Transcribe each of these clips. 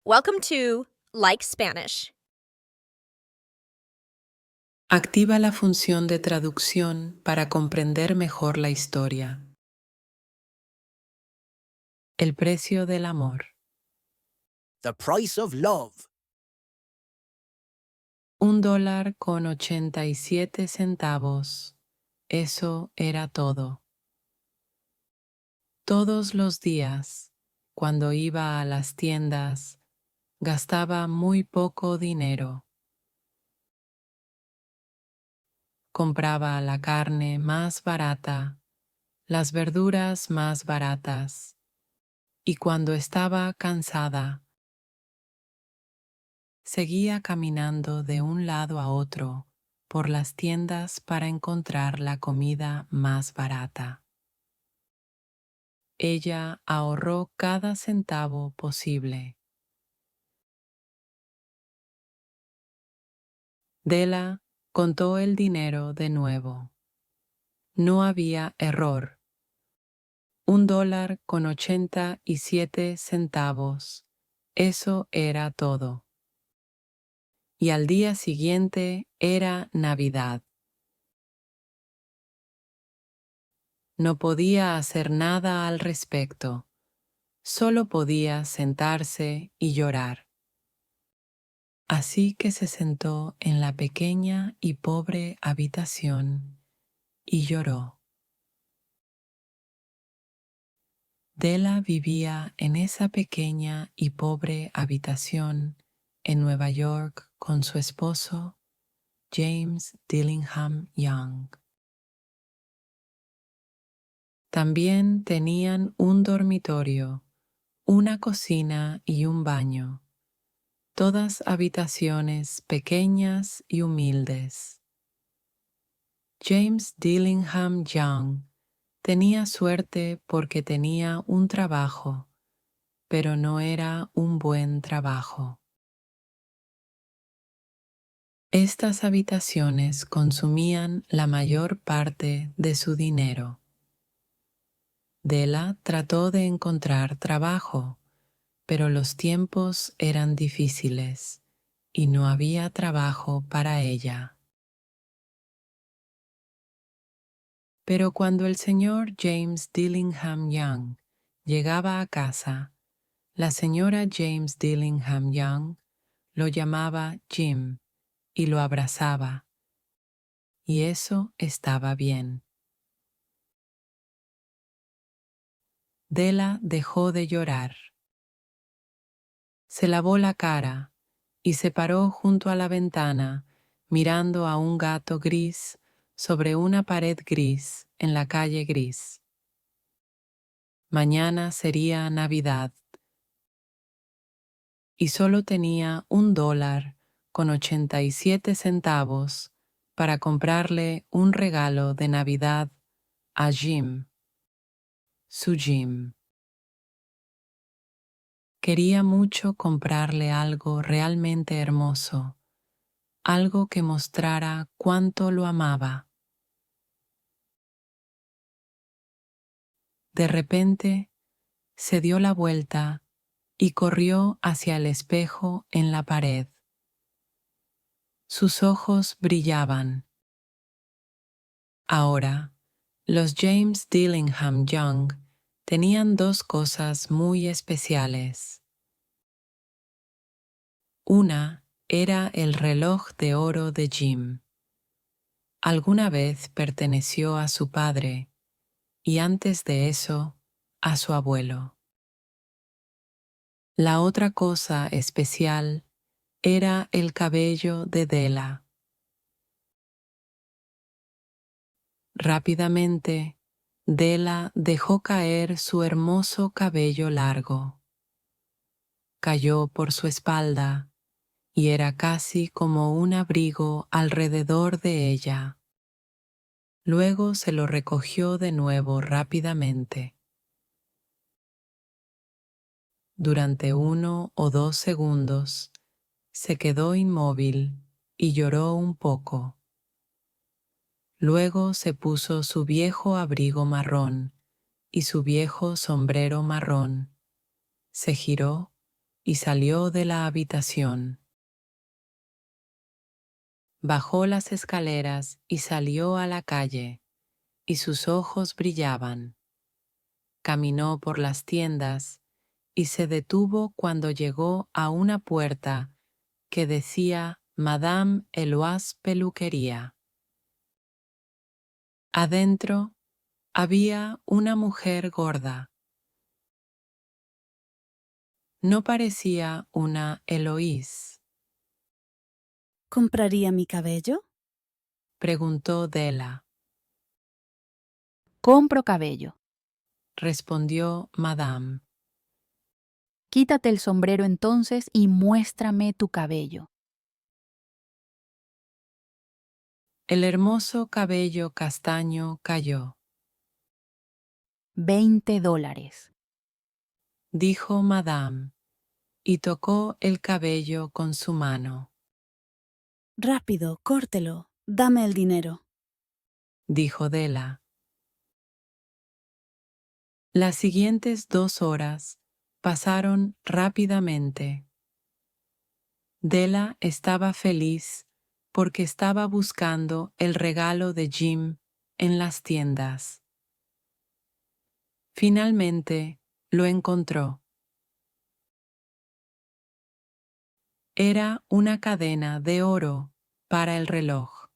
Welcome to Like Spanish. Activa la función de traducción para comprender mejor la historia. El precio del amor. The price of love. $1.87. Eso era todo. Todos los días, cuando iba a las tiendas, gastaba muy poco dinero. Compraba la carne más barata, las verduras más baratas, y cuando estaba cansada, seguía caminando de un lado a otro por las tiendas para encontrar la comida más barata. Ella ahorró cada centavo posible. Della contó el dinero de nuevo. No había error. $1.87. Eso era todo. Y al día siguiente era Navidad. No podía hacer nada al respecto. Solo podía sentarse y llorar. Así que se sentó en la pequeña y pobre habitación y lloró. Della vivía en esa pequeña y pobre habitación en Nueva York con su esposo, James Dillingham Young. También tenían un dormitorio, una cocina y un baño, todas habitaciones pequeñas y humildes. James Dillingham Young tenía suerte porque tenía un trabajo, pero no era un buen trabajo. Estas habitaciones consumían la mayor parte de su dinero. Della trató de encontrar trabajo, pero los tiempos eran difíciles y no había trabajo para ella. Pero cuando el señor James Dillingham Young llegaba a casa, la señora James Dillingham Young lo llamaba Jim y lo abrazaba, y eso estaba bien. Della dejó de llorar. Se lavó la cara y se paró junto a la ventana mirando a un gato gris sobre una pared gris en la calle gris. Mañana sería Navidad y solo tenía $1.87 para comprarle un regalo de Navidad a Jim, su Jim. Quería mucho comprarle algo realmente hermoso, algo que mostrara cuánto lo amaba. De repente, se dio la vuelta y corrió hacia el espejo en la pared. Sus ojos brillaban. Ahora, los James Dillingham Young tenían dos cosas muy especiales. Una era el reloj de oro de Jim. Alguna vez perteneció a su padre y antes de eso, a su abuelo. La otra cosa especial era el cabello de Della. Rápidamente, Della dejó caer su hermoso cabello largo. Cayó por su espalda y era casi como un abrigo alrededor de ella. Luego se lo recogió de nuevo rápidamente. Durante 1 o 2 segundos, se quedó inmóvil y lloró un poco. Luego se puso su viejo abrigo marrón y su viejo sombrero marrón. Se giró y salió de la habitación. Bajó las escaleras y salió a la calle, y sus ojos brillaban. Caminó por las tiendas y se detuvo cuando llegó a una puerta que decía Madame Eloise Peluquería. Adentro había una mujer gorda. No parecía una Eloise, ¿Compraría mi cabello? preguntó Della. Compro cabello. Respondió Madame. Quítate el sombrero entonces y muéstrame tu cabello. El hermoso cabello castaño cayó, $20. dijo Madame, y tocó el cabello con su mano. Rápido, córtelo. Dame el dinero. Dijo Della. Las siguientes 2 horas pasaron rápidamente. Della estaba feliz porque estaba buscando el regalo de Jim en las tiendas. Finalmente lo encontró. Era una cadena de oro para el reloj.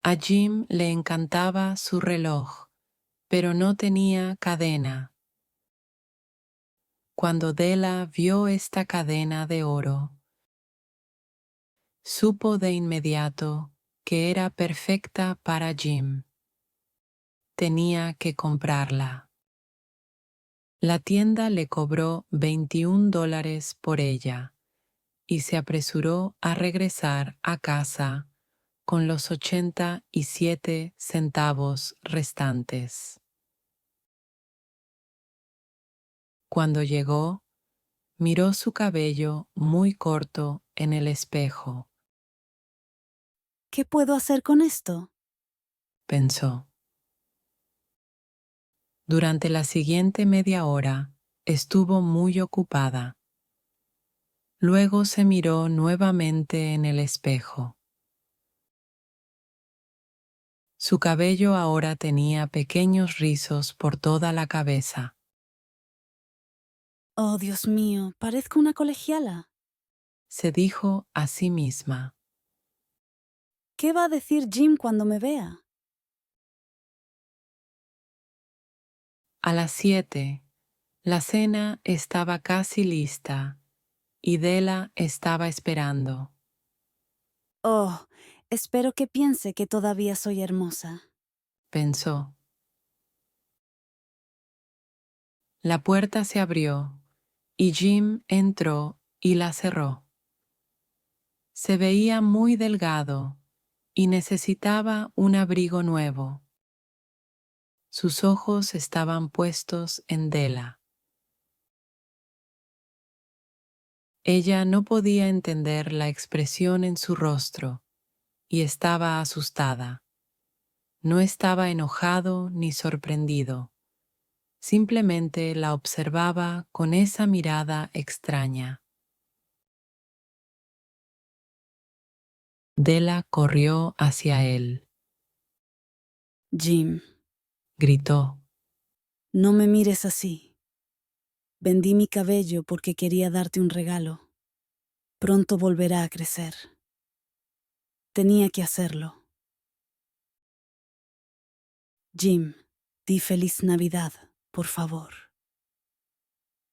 A Jim le encantaba su reloj, pero no tenía cadena. Cuando Della vio esta cadena de oro, supo de inmediato que era perfecta para Jim. Tenía que comprarla. La tienda le cobró $21 por ella y se apresuró a regresar a casa con los 87 centavos restantes. Cuando llegó, miró su cabello muy corto en el espejo. ¿Qué puedo hacer con esto? Pensó. Durante la siguiente media hora estuvo muy ocupada. Luego se miró nuevamente en el espejo. Su cabello ahora tenía pequeños rizos por toda la cabeza. Oh, Dios mío, parezco una colegiala. Se dijo a sí misma. ¿Qué va a decir Jim cuando me vea? A las 7, la cena estaba casi lista y Della estaba esperando. Oh, espero que piense que todavía soy hermosa. Pensó. La puerta se abrió y Jim entró y la cerró. Se veía muy delgado y necesitaba un abrigo nuevo. Sus ojos estaban puestos en Della. Ella no podía entender la expresión en su rostro y estaba asustada. No estaba enojado ni sorprendido. Simplemente la observaba con esa mirada extraña. Della corrió hacia él. Jim, Gritó. no me mires así. Vendí mi cabello porque quería darte un regalo. Pronto volverá a crecer. Tenía que hacerlo. Jim, di feliz Navidad, por favor.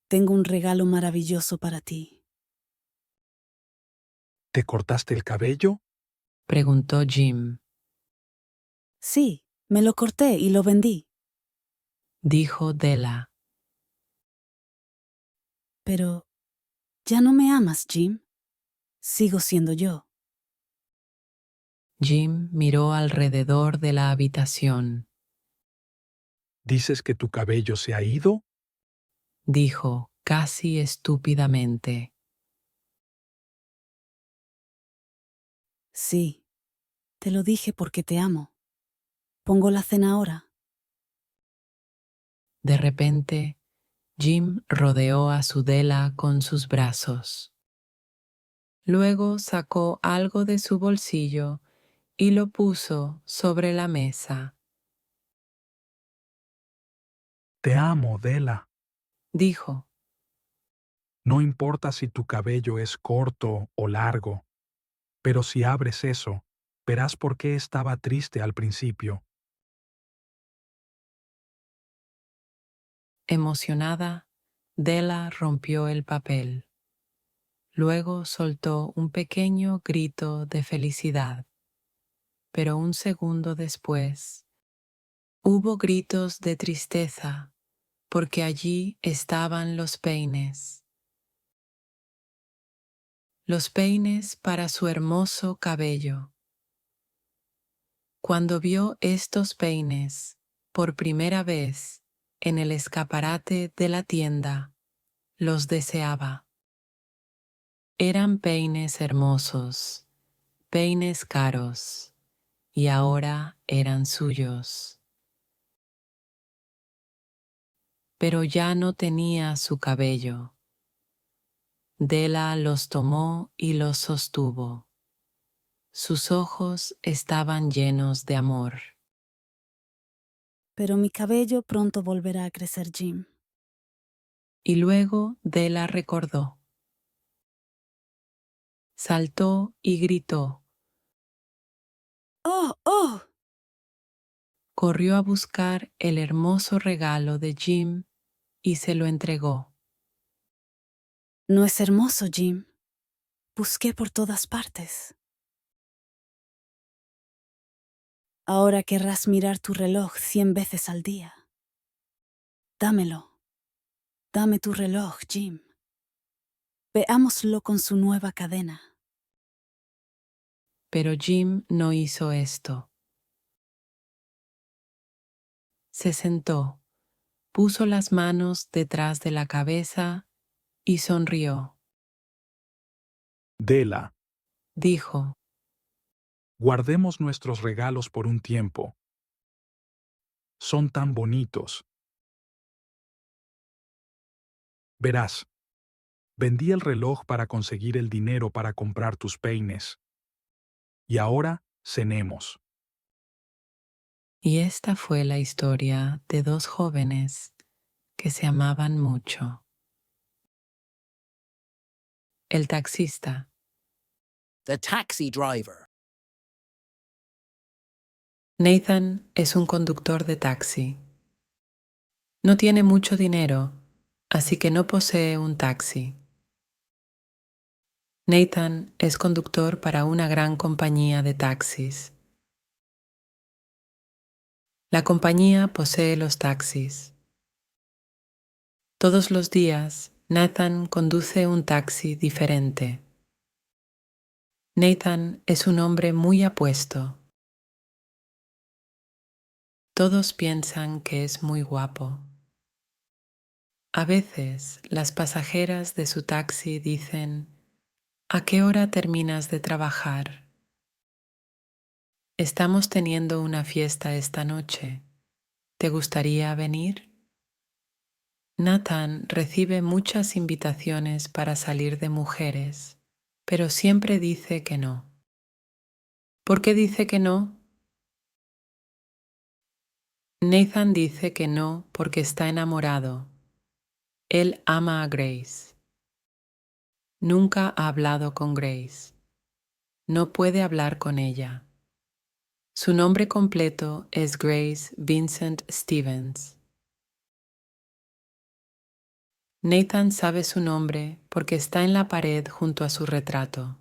Tengo un regalo maravilloso para ti. ¿Te cortaste el cabello? Preguntó Jim. Sí, me lo corté y lo vendí. Dijo Della. Pero, ¿ya no me amas, Jim? Sigo siendo yo. Jim miró alrededor de la habitación. ¿Dices que tu cabello se ha ido? Dijo casi estúpidamente. Sí, te lo dije porque te amo. ¿Pongo la cena ahora? De repente, Jim rodeó a su Dela con sus brazos. Luego sacó algo de su bolsillo y lo puso sobre la mesa. Te amo, Dela. Dijo, No importa si tu cabello es corto o largo, pero si abres eso, verás por qué estaba triste al principio. emocionada, Dela rompió el papel. Luego soltó un pequeño grito de felicidad. Pero un segundo después, hubo gritos de tristeza, porque allí estaban los peines. Los peines para su hermoso cabello. Cuando vio estos peines por primera vez en el escaparate de la tienda, los deseaba. Eran peines hermosos, peines caros, y ahora eran suyos. Pero ya no tenía su cabello. Dela los tomó y los sostuvo. Sus ojos estaban llenos de amor. Pero mi cabello pronto volverá a crecer, Jim. Y luego Dela recordó. Saltó y gritó. ¡Oh, oh! Corrió a buscar el hermoso regalo de Jim y se lo entregó. No es hermoso, Jim. Busqué por todas partes. Ahora querrás mirar tu reloj 100 veces al día. Dámelo. Dame tu reloj, Jim. Veámoslo con su nueva cadena. Pero Jim no hizo esto. Se sentó, puso las manos detrás de la cabeza y sonrió. Dela, Dijo, guardemos nuestros regalos por un tiempo. Son tan bonitos. Verás, vendí el reloj para conseguir el dinero para comprar tus peines. Y ahora cenemos. y esta fue la historia de dos jóvenes que se amaban mucho. El taxista. The taxi driver. Nathan es un conductor de taxi. No tiene mucho dinero, así que no posee un taxi. Nathan es conductor para una gran compañía de taxis. La compañía posee los taxis. Todos los días, Nathan conduce un taxi diferente. Nathan es un hombre muy apuesto. Todos piensan que es muy guapo. A veces, las pasajeras de su taxi dicen, ¿a qué hora terminas de trabajar? Estamos teniendo una fiesta esta noche. ¿Te gustaría venir? Nathan recibe muchas invitaciones para salir de mujeres, pero siempre dice que no. ¿Por qué dice que no? Nathan dice que no porque está enamorado. Él ama a Grace. Nunca ha hablado con Grace. No puede hablar con ella. Su nombre completo es Grace Vincent Stevens. Nathan sabe su nombre porque está en la pared junto a su retrato.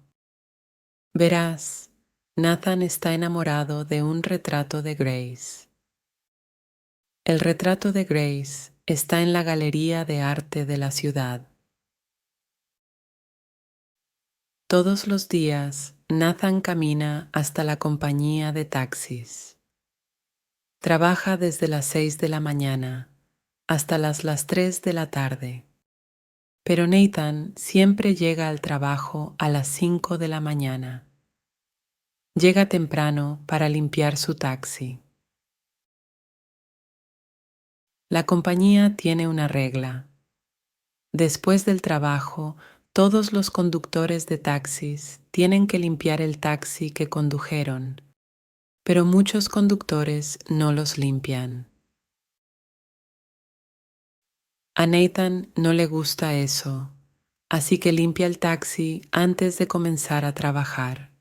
Verás, Nathan está enamorado de un retrato de Grace. El retrato de Grace está en la Galería de Arte de la ciudad. Todos los días, Nathan camina hasta la compañía de taxis. Trabaja desde las 6 de la mañana hasta las 3 de la tarde. Pero Nathan siempre llega al trabajo a las 5 de la mañana. Llega temprano para limpiar su taxi. La compañía tiene una regla. Después del trabajo, todos los conductores de taxis tienen que limpiar el taxi que condujeron, pero muchos conductores no los limpian. A Nathan no le gusta eso, así que limpia el taxi antes de comenzar a trabajar.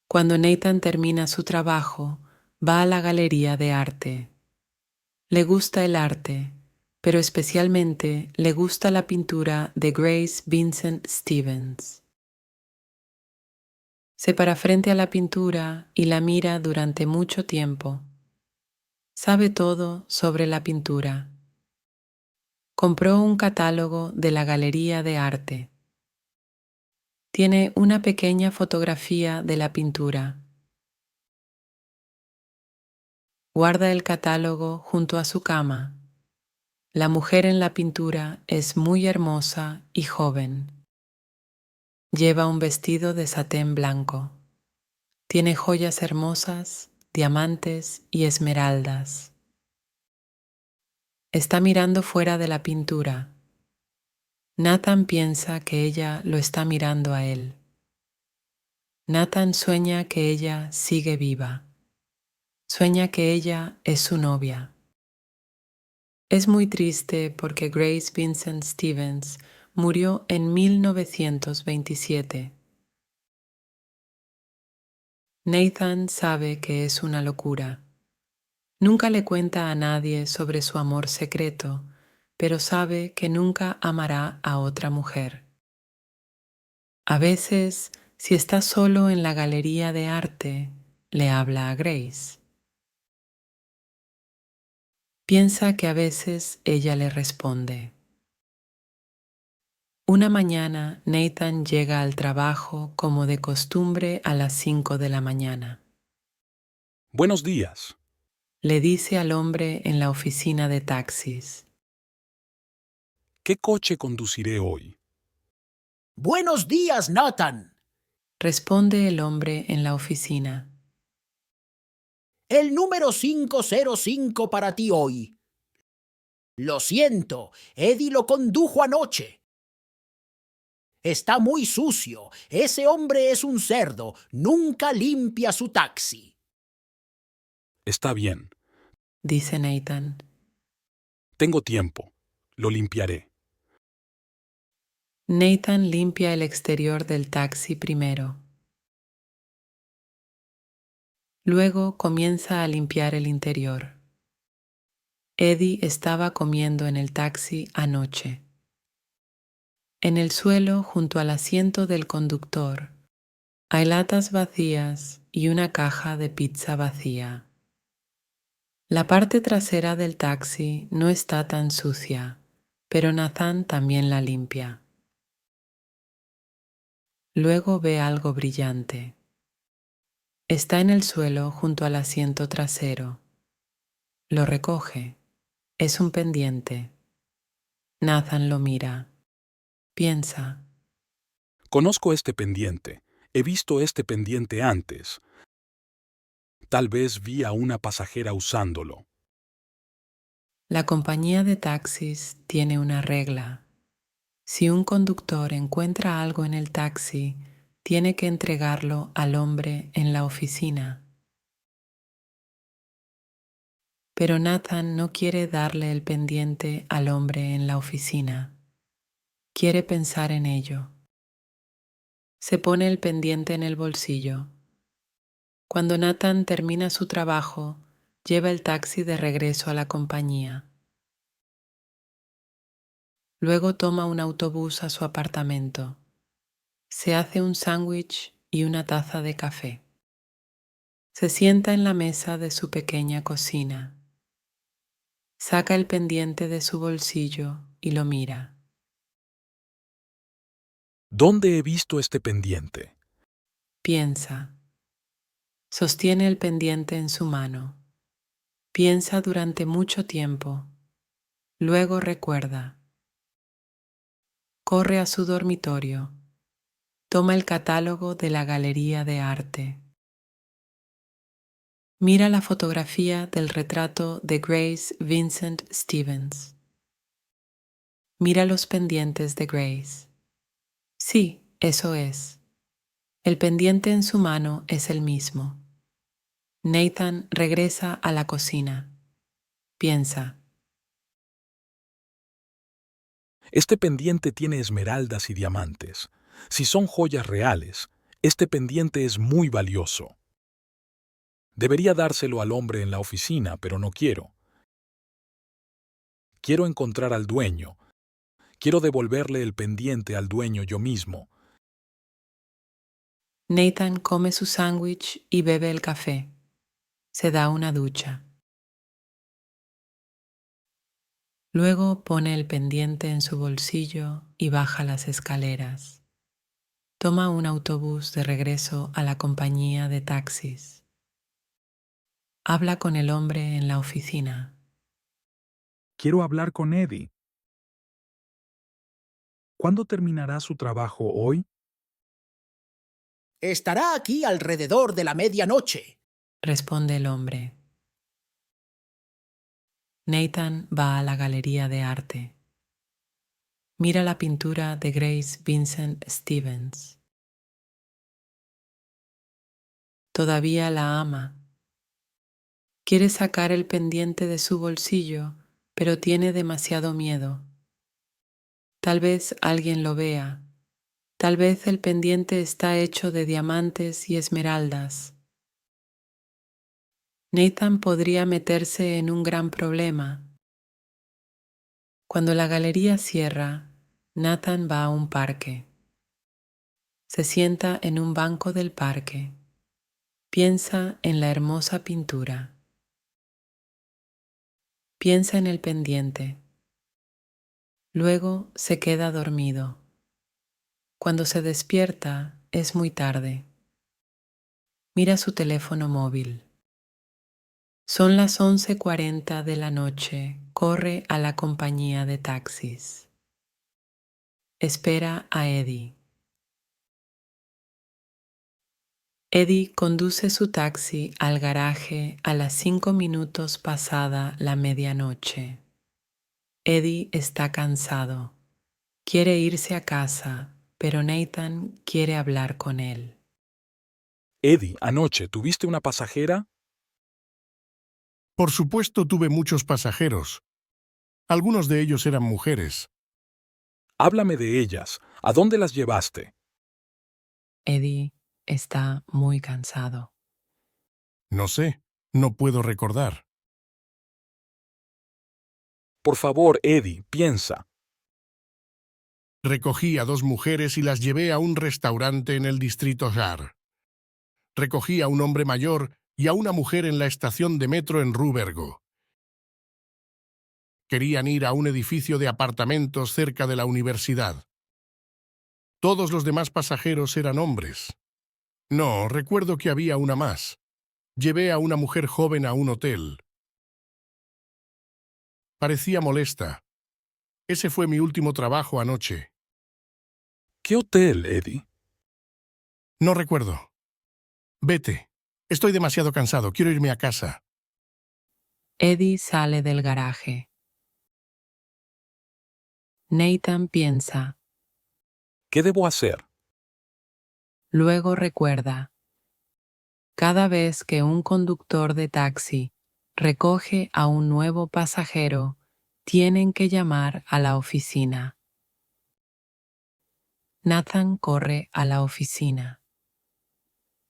Cuando Nathan termina su trabajo, va a la galería de arte. Le gusta el arte, pero especialmente le gusta la pintura de Grace Vincent Stevens. Se para frente a la pintura y la mira durante mucho tiempo. Sabe todo sobre la pintura. Compró un catálogo de la galería de arte. Tiene una pequeña fotografía de la pintura. Guarda el catálogo junto a su cama. La mujer en la pintura es muy hermosa y joven. Lleva un vestido de satén blanco. Tiene joyas hermosas, diamantes y esmeraldas. Está mirando fuera de la pintura. Nathan piensa que ella lo está mirando a él. Nathan sueña que ella sigue viva. Sueña que ella es su novia. Es muy triste porque Grace Vincent Stevens murió en 1927. Nathan sabe que es una locura. Nunca le cuenta a nadie sobre su amor secreto, pero sabe que nunca amará a otra mujer. A veces, si está solo en la galería de arte, le habla a Grace. Piensa que a veces ella le responde. Una mañana, Nathan llega al trabajo como de costumbre a las 5 de la mañana. Buenos días. Le dice al hombre en la oficina de taxis. ¿Qué coche conduciré hoy? Buenos días, Nathan. Responde el hombre en la oficina. El número 505 para ti hoy. Lo siento, Eddie lo condujo anoche. Está muy sucio. Ese hombre es un cerdo. Nunca limpia su taxi. Está bien. Dice Nathan. Tengo tiempo. Lo limpiaré. Nathan limpia el exterior del taxi primero. Luego comienza a limpiar el interior. Eddie estaba comiendo en el taxi anoche. En el suelo, junto al asiento del conductor, hay latas vacías y una caja de pizza vacía. La parte trasera del taxi no está tan sucia, pero Nathan también la limpia. Luego ve algo brillante. Está en el suelo junto al asiento trasero. Lo recoge. Es un pendiente. Nathan lo mira. Piensa. Conozco este pendiente. He visto este pendiente antes. Tal vez vi a una pasajera usándolo. La compañía de taxis tiene una regla. Si un conductor encuentra algo en el taxi, tiene que entregarlo al hombre en la oficina. Pero Nathan no quiere darle el pendiente al hombre en la oficina. Quiere pensar en ello. Se pone el pendiente en el bolsillo. Cuando Nathan termina su trabajo, lleva el taxi de regreso a la compañía. Luego toma un autobús a su apartamento. Se hace un sándwich y una taza de café. Se sienta en la mesa de su pequeña cocina. Saca el pendiente de su bolsillo y lo mira. ¿Dónde he visto este pendiente? Piensa. Sostiene el pendiente en su mano. Piensa durante mucho tiempo. Luego recuerda. Corre a su dormitorio. Toma el catálogo de la galería de arte. Mira la fotografía del retrato de Grace Vincent Stevens. Mira los pendientes de Grace. Sí, eso es. El pendiente en su mano es el mismo. Nathan regresa a la cocina. Piensa. Este pendiente tiene esmeraldas y diamantes. Si son joyas reales, este pendiente es muy valioso. Debería dárselo al hombre en la oficina, pero no quiero. Quiero encontrar al dueño. Quiero devolverle el pendiente al dueño yo mismo. Nathan come su sándwich y bebe el café. Se da una ducha. Luego pone el pendiente en su bolsillo y baja las escaleras. Toma un autobús de regreso a la compañía de taxis. Habla con el hombre en la oficina. Quiero hablar con Eddie. ¿Cuándo terminará su trabajo hoy? Estará aquí alrededor de la medianoche. Responde el hombre. Nathan va a la galería de arte. Mira la pintura de Grace Vincent Stevens. Todavía la ama. Quiere sacar el pendiente de su bolsillo, pero tiene demasiado miedo. Tal vez alguien lo vea. Tal vez el pendiente está hecho de diamantes y esmeraldas. Nathan podría meterse en un gran problema. Cuando la galería cierra, Nathan va a un parque. Se sienta en un banco del parque. Piensa en la hermosa pintura. Piensa en el pendiente. Luego se queda dormido. Cuando se despierta, es muy tarde. Mira su teléfono móvil. Son las 11:40 de la noche. Corre a la compañía de taxis. Espera a Eddie. Eddie conduce su taxi al garaje a las 5 minutos pasada la medianoche. Eddie está cansado. Quiere irse a casa, pero Nathan quiere hablar con él. Eddie, anoche, ¿tuviste una pasajera? Por supuesto tuve muchos pasajeros. Algunos de ellos eran mujeres. Háblame de ellas. ¿A dónde las llevaste? Eddie está muy cansado. No sé, no puedo recordar. Por favor, Eddie, piensa. Recogí a 2 mujeres y las llevé a un restaurante en el distrito Jar. Recogí a un hombre mayor y a una mujer en la estación de metro en Rúbergo. Querían ir a un edificio de apartamentos cerca de la universidad. Todos los demás pasajeros eran hombres. No, recuerdo que había una más. Llevé a una mujer joven a un hotel. Parecía molesta. Ese fue mi último trabajo anoche. ¿Qué hotel, Eddie? No recuerdo. Vete. Estoy demasiado cansado. Quiero irme a casa. Eddie sale del garaje. Nathan piensa. ¿Qué debo hacer? Luego recuerda. Cada vez que un conductor de taxi recoge a un nuevo pasajero, tienen que llamar a la oficina. Nathan corre a la oficina.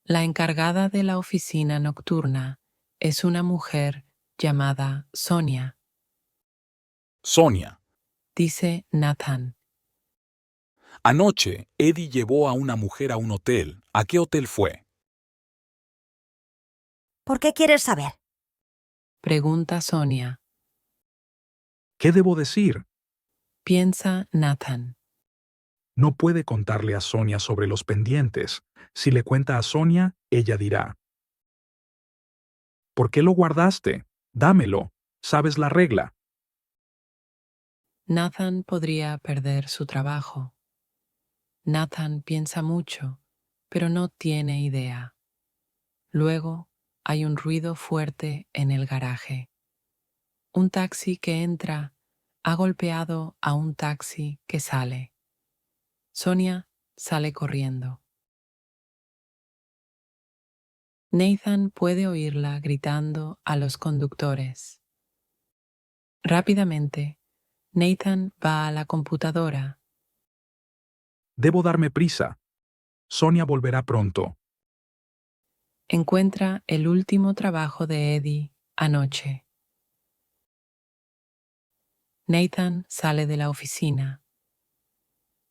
La encargada de la oficina nocturna es una mujer llamada Sonia, Sonia, dice Nathan. anoche Eddie llevó a una mujer a un hotel. ¿A qué hotel fue? ¿Por qué quieres saber? Pregunta Sonia. ¿Qué debo decir? Piensa Nathan. No puede contarle a Sonia sobre los pendientes. Si le cuenta a Sonia, ella dirá: ¿por qué lo guardaste? Dámelo. ¿Sabes la regla? Nathan podría perder su trabajo. Nathan piensa mucho, pero no tiene idea. Luego hay un ruido fuerte en el garaje. Un taxi que entra ha golpeado a un taxi que sale. Sonia sale corriendo. Nathan puede oírla gritando a los conductores. Rápidamente, Nathan va a la computadora. Debo darme prisa. Sonia volverá pronto. Encuentra el último trabajo de Eddie anoche. Nathan sale de la oficina.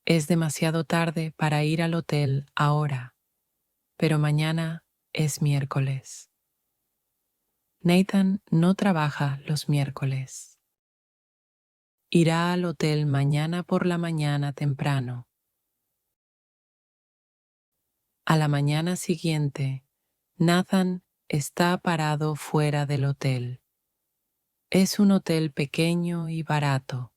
Es demasiado tarde para ir al hotel ahora, pero mañana es miércoles. Nathan no trabaja los miércoles. Irá al hotel mañana por la mañana temprano. A la mañana siguiente, Nathan está parado fuera del hotel. Es un hotel pequeño y barato.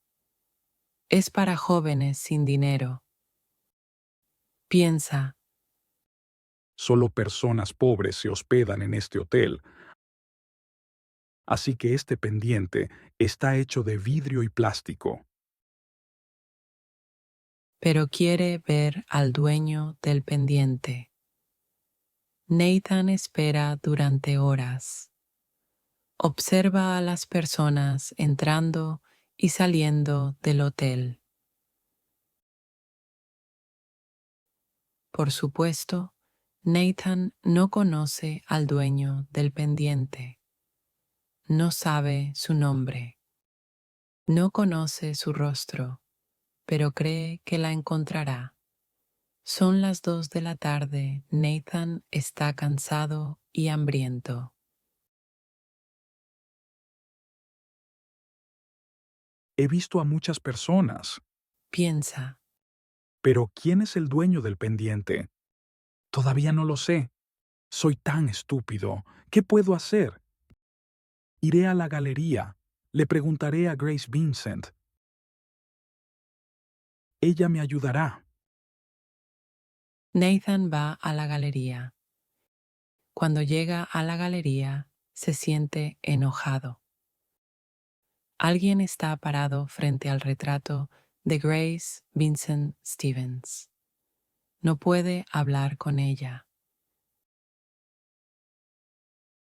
Es para jóvenes sin dinero. Piensa, Solo personas pobres se hospedan en este hotel. Así que este pendiente está hecho de vidrio y plástico. pero quiere ver al dueño del pendiente. Nathan espera durante horas. Observa a las personas entrando y saliendo del hotel. Por supuesto, Nathan no conoce al dueño del pendiente. No sabe su nombre. No conoce su rostro, pero cree que la encontrará. Son las 2 de la tarde. Nathan está cansado y hambriento. He visto a muchas personas, Piensa, pero ¿quién es el dueño del pendiente? Todavía no lo sé. Soy tan estúpido. ¿Qué puedo hacer? Iré a la galería. Le preguntaré a Grace Vincent. Ella me ayudará. Nathan va a la galería. Cuando llega a la galería, se siente enojado. Alguien está parado frente al retrato de Grace Vincent Stevens. No puede hablar con ella.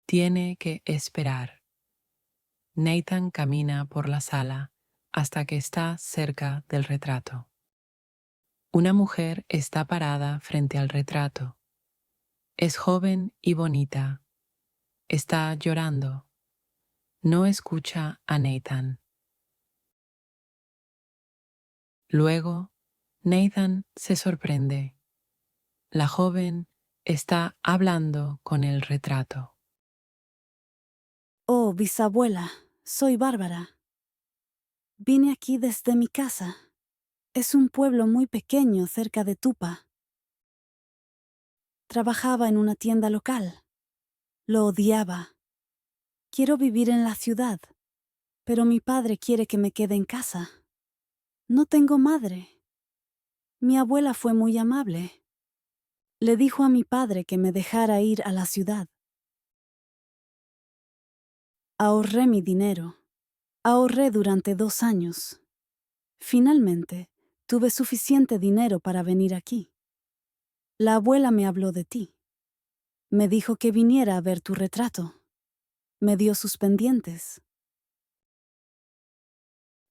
Tiene que esperar. Nathan camina por la sala hasta que está cerca del retrato. Una mujer está parada frente al retrato. Es joven y bonita. Está llorando. No escucha a Nathan. Luego, Nathan se sorprende. La joven está hablando con el retrato. Oh, bisabuela, soy Bárbara. Vine aquí desde mi casa. Es un pueblo muy pequeño cerca de Tupa. Trabajaba en una tienda local. Lo odiaba. Quiero vivir en la ciudad, pero mi padre quiere que me quede en casa. No tengo madre. Mi abuela fue muy amable. Le dijo a mi padre que me dejara ir a la ciudad. Ahorré mi dinero. Ahorré durante 2 años. Finalmente, tuve suficiente dinero para venir aquí. La abuela me habló de ti. Me dijo que viniera a ver tu retrato. Me dio sus pendientes.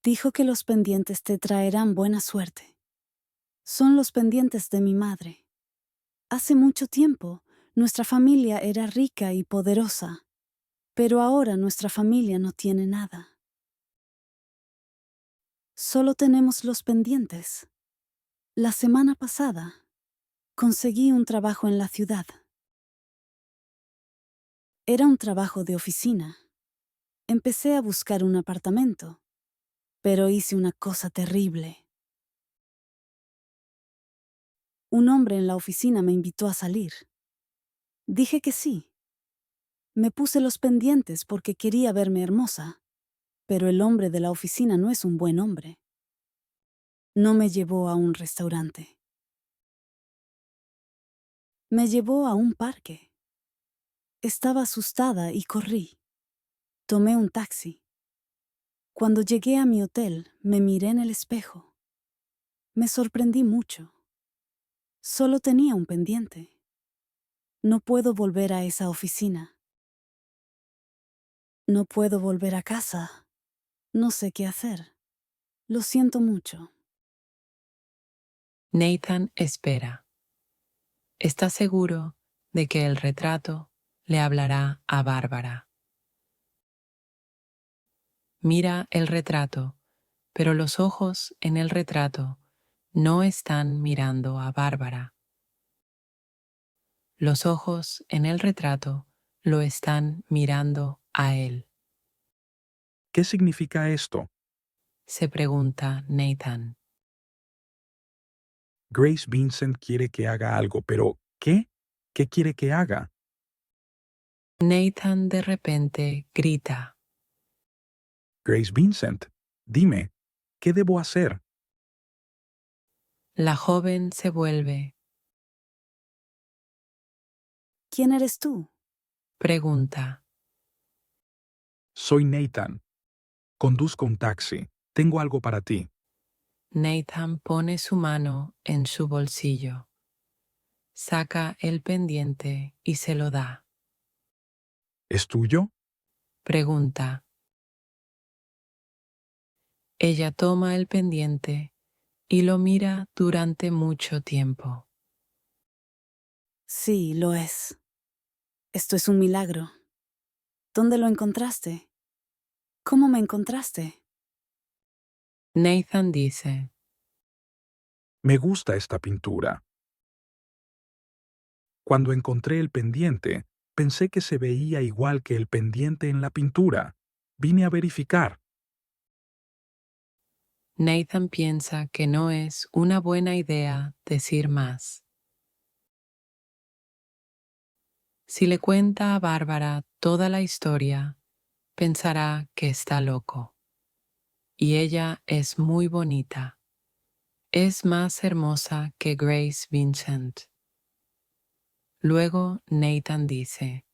Dijo que los pendientes te traerán buena suerte. Son los pendientes de mi madre. Hace mucho tiempo, nuestra familia era rica y poderosa, pero ahora nuestra familia no tiene nada. Solo tenemos los pendientes. La semana pasada, conseguí un trabajo en la ciudad. Era un trabajo de oficina. Empecé a buscar un apartamento, pero hice una cosa terrible. Un hombre en la oficina me invitó a salir. Dije que sí. Me puse los pendientes porque quería verme hermosa, pero el hombre de la oficina no es un buen hombre. No me llevó a un restaurante. Me llevó a un parque. Estaba asustada y corrí. Tomé un taxi. Cuando llegué a mi hotel, me miré en el espejo. Me sorprendí mucho. Solo tenía un pendiente. No puedo volver a esa oficina. No puedo volver a casa. No sé qué hacer. Lo siento mucho. Nathan espera. Está seguro de que el retrato le hablará a Bárbara. Mira el retrato, pero los ojos en el retrato no están mirando a Bárbara. Los ojos en el retrato lo están mirando a él, ¿Qué significa esto? se pregunta Nathan. Grace Vincent quiere que haga algo, pero ¿qué? ¿Qué quiere que haga? Nathan de repente grita. Grace Vincent, dime, ¿qué debo hacer? La joven se vuelve, ¿Quién eres tú? pregunta. Soy Nathan. Conduzco un taxi. Tengo algo para ti. Nathan pone su mano en su bolsillo. Saca el pendiente y se lo da. ¿Es tuyo? Pregunta. Ella toma el pendiente y lo mira durante mucho tiempo. Sí, lo es. Esto es un milagro. ¿Dónde lo encontraste? ¿Cómo me encontraste? Nathan dice, Me gusta esta pintura. Cuando encontré el pendiente, pensé que se veía igual que el pendiente en la pintura. Vine a verificar. Nathan piensa que no es una buena idea decir más. Si le cuenta a Bárbara toda la historia, pensará que está loco. Y ella es muy bonita. Es más hermosa que Grace Vincent. Luego Nathan dice,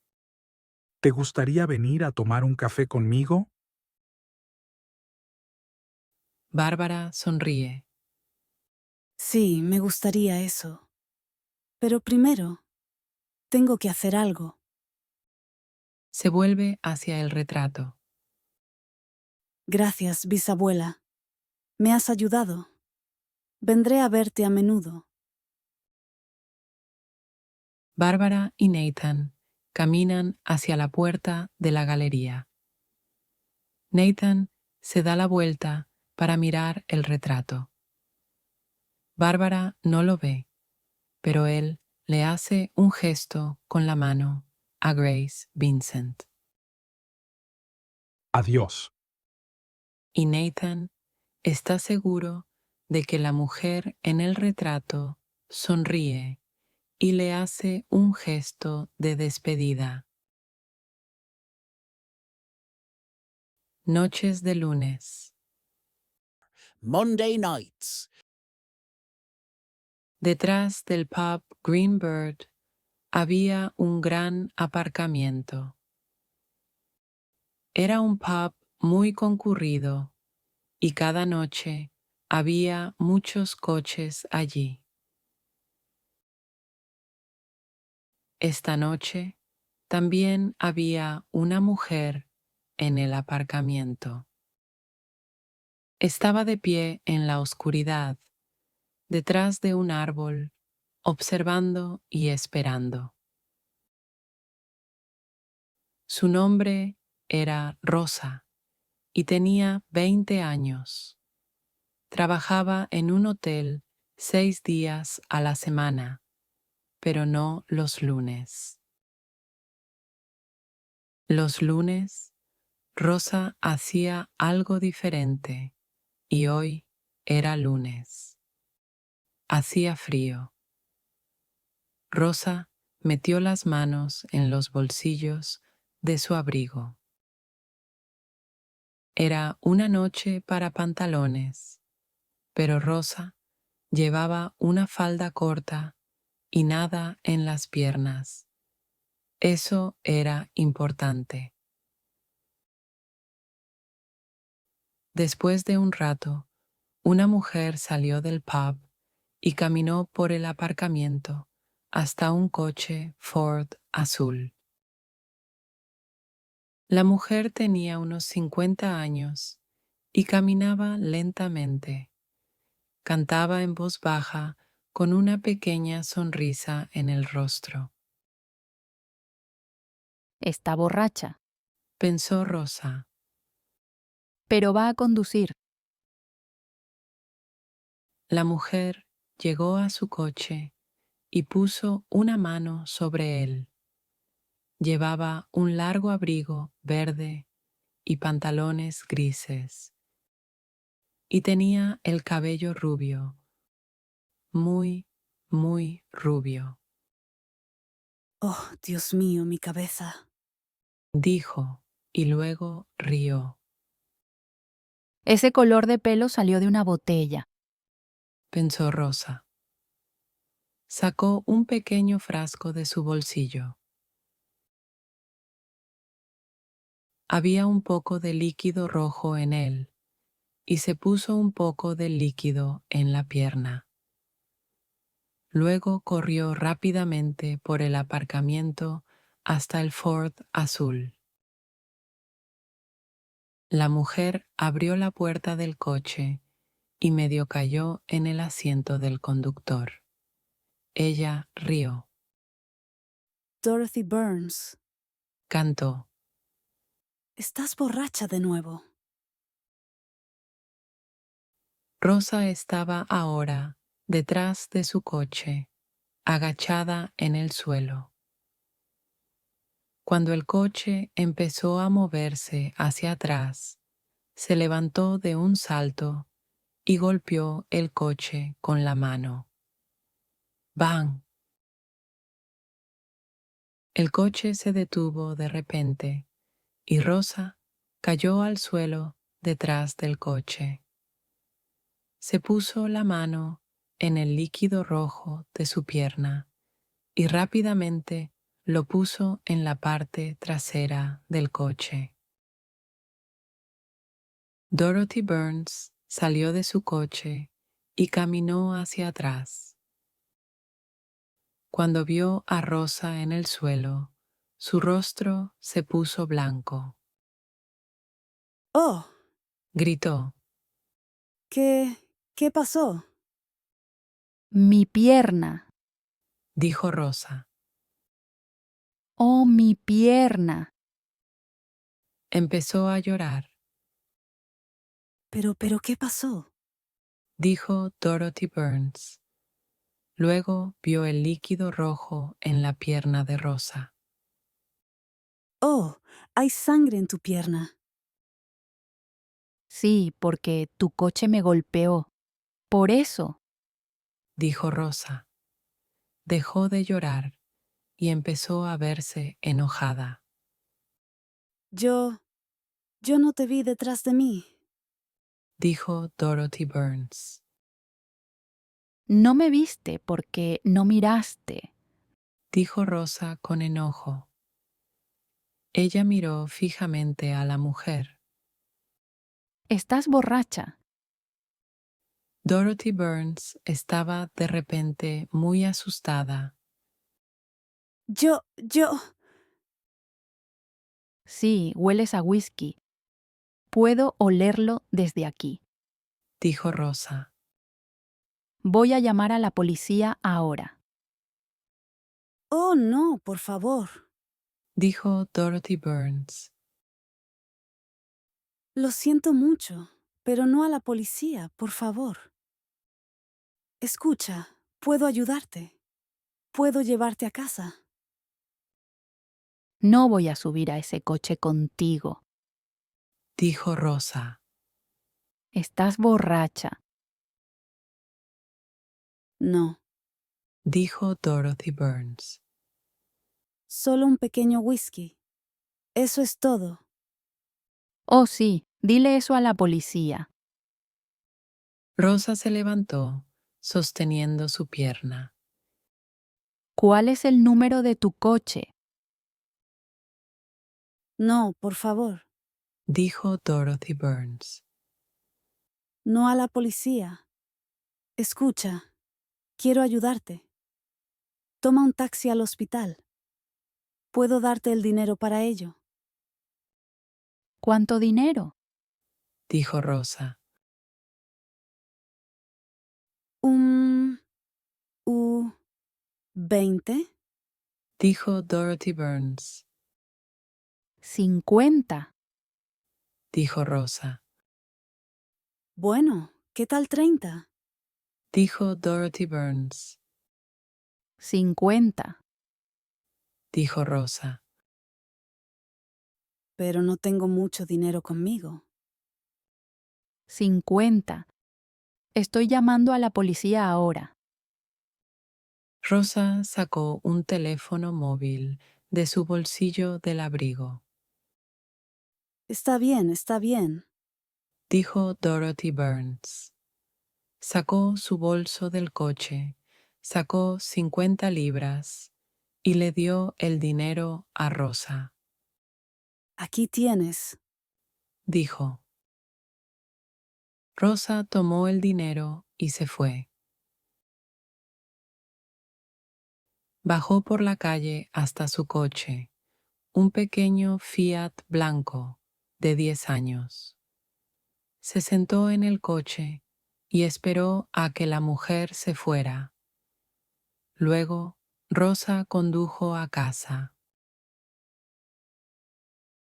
¿Te gustaría venir a tomar un café conmigo? Bárbara sonríe. Sí, me gustaría eso. Pero primero, tengo que hacer algo. Se vuelve hacia el retrato. Gracias, bisabuela. Me has ayudado. Vendré a verte a menudo. Bárbara y Nathan caminan hacia la puerta de la galería. Nathan se da la vuelta para mirar el retrato. Bárbara no lo ve, pero él le hace un gesto con la mano a Grace Vincent. Adiós. Y Nathan está seguro de que la mujer en el retrato sonríe y le hace un gesto de despedida. Noches de lunes. Monday nights. Detrás del pub Greenbird había un gran aparcamiento. Era un pub muy concurrido y cada noche había muchos coches allí. Esta noche también había una mujer en el aparcamiento. Estaba de pie en la oscuridad, detrás de un árbol, observando y esperando. Su nombre era Rosa y tenía 20 años. Trabajaba en un hotel 6 días a la semana, pero no los lunes. Los lunes, Rosa hacía algo diferente y hoy era lunes. Hacía frío. Rosa metió las manos en los bolsillos de su abrigo. Era una noche para pantalones, pero Rosa llevaba una falda corta y nada en las piernas. Eso era importante. Después de un rato, una mujer salió del pub y caminó por el aparcamiento hasta un coche Ford azul. La mujer tenía unos 50 años y caminaba lentamente. Cantaba en voz baja con una pequeña sonrisa en el rostro. Está borracha, Pensó Rosa. pero va a conducir. La mujer llegó a su coche y puso una mano sobre él. Llevaba un largo abrigo verde y pantalones grises. Y tenía el cabello rubio, muy, muy rubio. Oh, Dios mío, mi cabeza. Dijo, y luego rió. Ese color de pelo salió de una botella. Pensó Rosa. Sacó un pequeño frasco de su bolsillo. Había un poco de líquido rojo en él, y se puso un poco de líquido en la pierna. Luego corrió rápidamente por el aparcamiento hasta el Ford azul. La mujer abrió la puerta del coche y medio cayó en el asiento del conductor. Ella rió. Dorothy Burns, Cantó. estás borracha de nuevo. Rosa estaba ahora detrás de su coche, agachada en el suelo. Cuando el coche empezó a moverse hacia atrás, se levantó de un salto y golpeó el coche con la mano. ¡Bang! El coche se detuvo de repente y Rosa cayó al suelo detrás del coche. Se puso la mano en el líquido rojo de su pierna y rápidamente lo puso en la parte trasera del coche. Dorothy Burns salió de su coche y caminó hacia atrás. Cuando vio a Rosa en el suelo, su rostro se puso blanco. Oh, Gritó. ¿qué pasó? Mi pierna. Dijo Rosa. Oh, mi pierna. Empezó a llorar. Pero, ¿qué pasó? Dijo Dorothy Burns. Luego vio el líquido rojo en la pierna de Rosa. Oh, hay sangre en tu pierna. Sí, porque tu coche me golpeó. Por eso. Dijo Rosa. Dejó de llorar y empezó a verse enojada. Yo no te vi detrás de mí. Dijo Dorothy Burns. No me viste porque no miraste. Dijo Rosa con enojo. Ella miró fijamente a la mujer. Estás borracha. Dorothy Burns estaba de repente muy asustada. Yo... Sí, hueles a whisky. Puedo olerlo desde aquí. Dijo Rosa. Voy a llamar a la policía ahora. Oh, no, por favor. Dijo Dorothy Burns. Lo siento mucho, pero no a la policía, por favor. Escucha, puedo ayudarte. Puedo llevarte a casa. No voy a subir a ese coche contigo. Dijo Rosa. Estás borracha. No, Dijo Dorothy Burns. solo un pequeño whisky. Eso es todo. Oh, sí, dile eso a la policía. Rosa se levantó, sosteniendo su pierna. ¿Cuál es el número de tu coche? No, por favor. Dijo Dorothy Burns. no a la policía. Escucha, quiero ayudarte. Toma un taxi al hospital. Puedo darte el dinero para ello. ¿Cuánto dinero? dijo Rosa. Un... 20. Dijo Dorothy Burns. 50. Dijo Rosa. Bueno, ¿qué tal 30? Dijo Dorothy Burns. 50. Dijo Rosa. Pero no tengo mucho dinero conmigo. 50. Estoy llamando a la policía ahora. Rosa sacó un teléfono móvil de su bolsillo del abrigo. Está bien. Dijo Dorothy Burns. Sacó su bolso del coche, sacó 50 libras y le dio el dinero a Rosa. Aquí tienes. Dijo. Rosa tomó el dinero y se fue. Bajó por la calle hasta su coche, un pequeño Fiat blanco de 10 años. Se sentó en el coche y esperó a que la mujer se fuera. Luego, Rosa condujo a casa.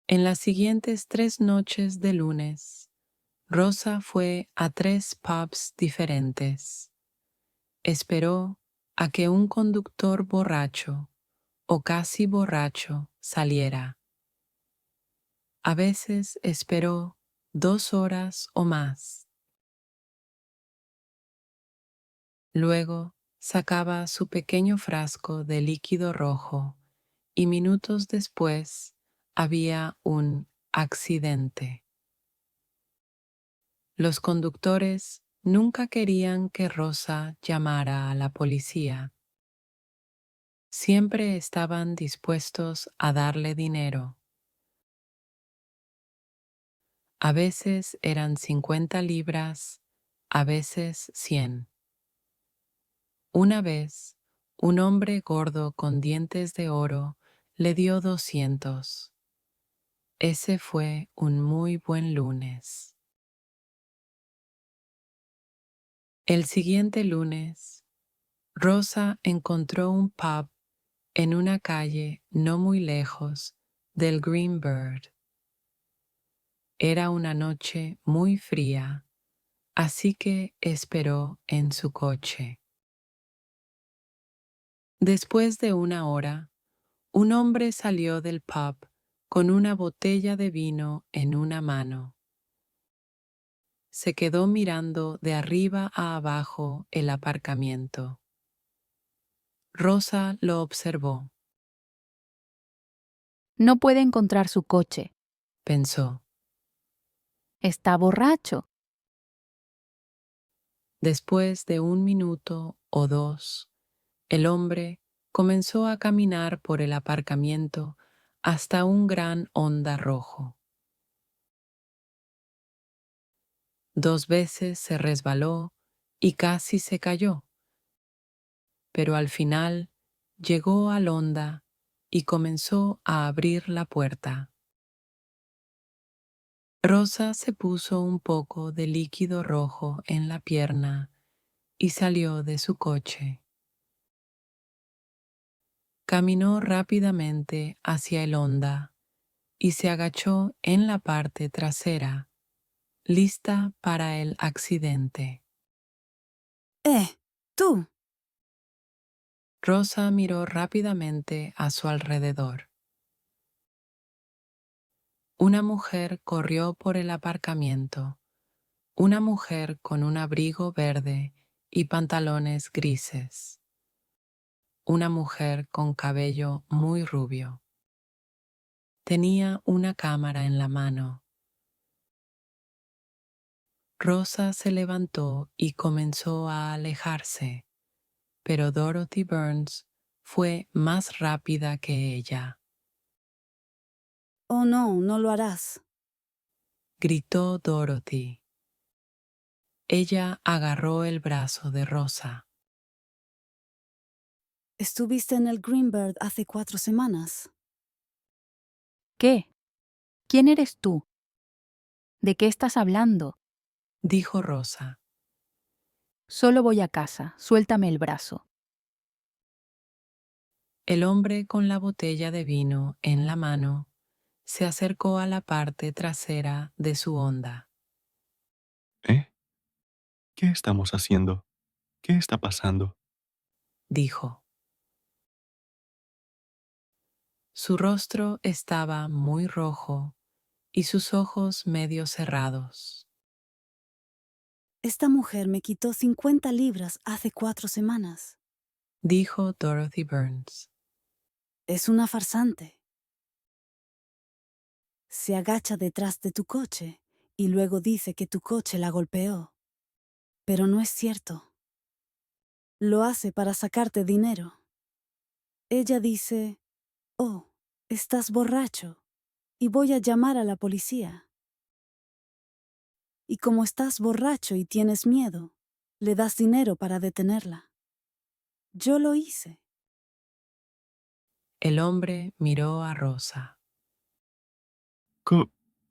En las siguientes 3 noches de lunes, Rosa fue a 3 pubs diferentes. Esperó a que un conductor borracho o casi borracho saliera. A veces esperó 2 horas o más. Luego sacaba su pequeño frasco de líquido rojo y minutos después había un accidente. Los conductores nunca querían que Rosa llamara a la policía. Siempre estaban dispuestos a darle dinero. A veces eran 50 libras, a veces 100. Una vez, un hombre gordo con dientes de oro le dio 200. Ese fue un muy buen lunes. El siguiente lunes, Rosa encontró un pub en una calle no muy lejos del Green Bird. Era una noche muy fría, así que esperó en su coche. Después de una hora, un hombre salió del pub con una botella de vino en una mano. Se quedó mirando de arriba a abajo el aparcamiento. Rosa lo observó. No puede encontrar su coche. Pensó. Está borracho. Después de 1 minuto o 2, el hombre comenzó a caminar por el aparcamiento hasta un gran Honda rojo. 2 veces se resbaló y casi se cayó, pero al final llegó al Honda y comenzó a abrir la puerta. Rosa se puso un poco de líquido rojo en la pierna y salió de su coche. Caminó rápidamente hacia el Honda y se agachó en la parte trasera, lista para el accidente. Tú. Rosa miró rápidamente a su alrededor. Una mujer corrió por el aparcamiento, una mujer con un abrigo verde y pantalones grises. Una mujer con cabello muy rubio. Tenía una cámara en la mano. Rosa se levantó y comenzó a alejarse, pero Dorothy Burns fue más rápida que ella. Oh, no lo harás. Gritó Dorothy. Ella agarró el brazo de Rosa. Estuviste en el Greenbird hace 4 semanas. ¿Qué? ¿Quién eres tú? ¿De qué estás hablando? Dijo Rosa. Solo voy a casa, suéltame el brazo. El hombre con la botella de vino en la mano se acercó a la parte trasera de su Honda. ¿Eh? ¿Qué estamos haciendo? ¿Qué está pasando? Dijo. Su rostro estaba muy rojo y sus ojos medio cerrados. Esta mujer me quitó 50 libras hace 4 semanas. Dijo Dorothy Burns. Es una farsante. Se agacha detrás de tu coche y luego dice que tu coche la golpeó. Pero no es cierto. Lo hace para sacarte dinero. Ella dice, oh, estás borracho y voy a llamar a la policía. Y como estás borracho y tienes miedo, le das dinero para detenerla. Yo lo hice. El hombre miró a Rosa.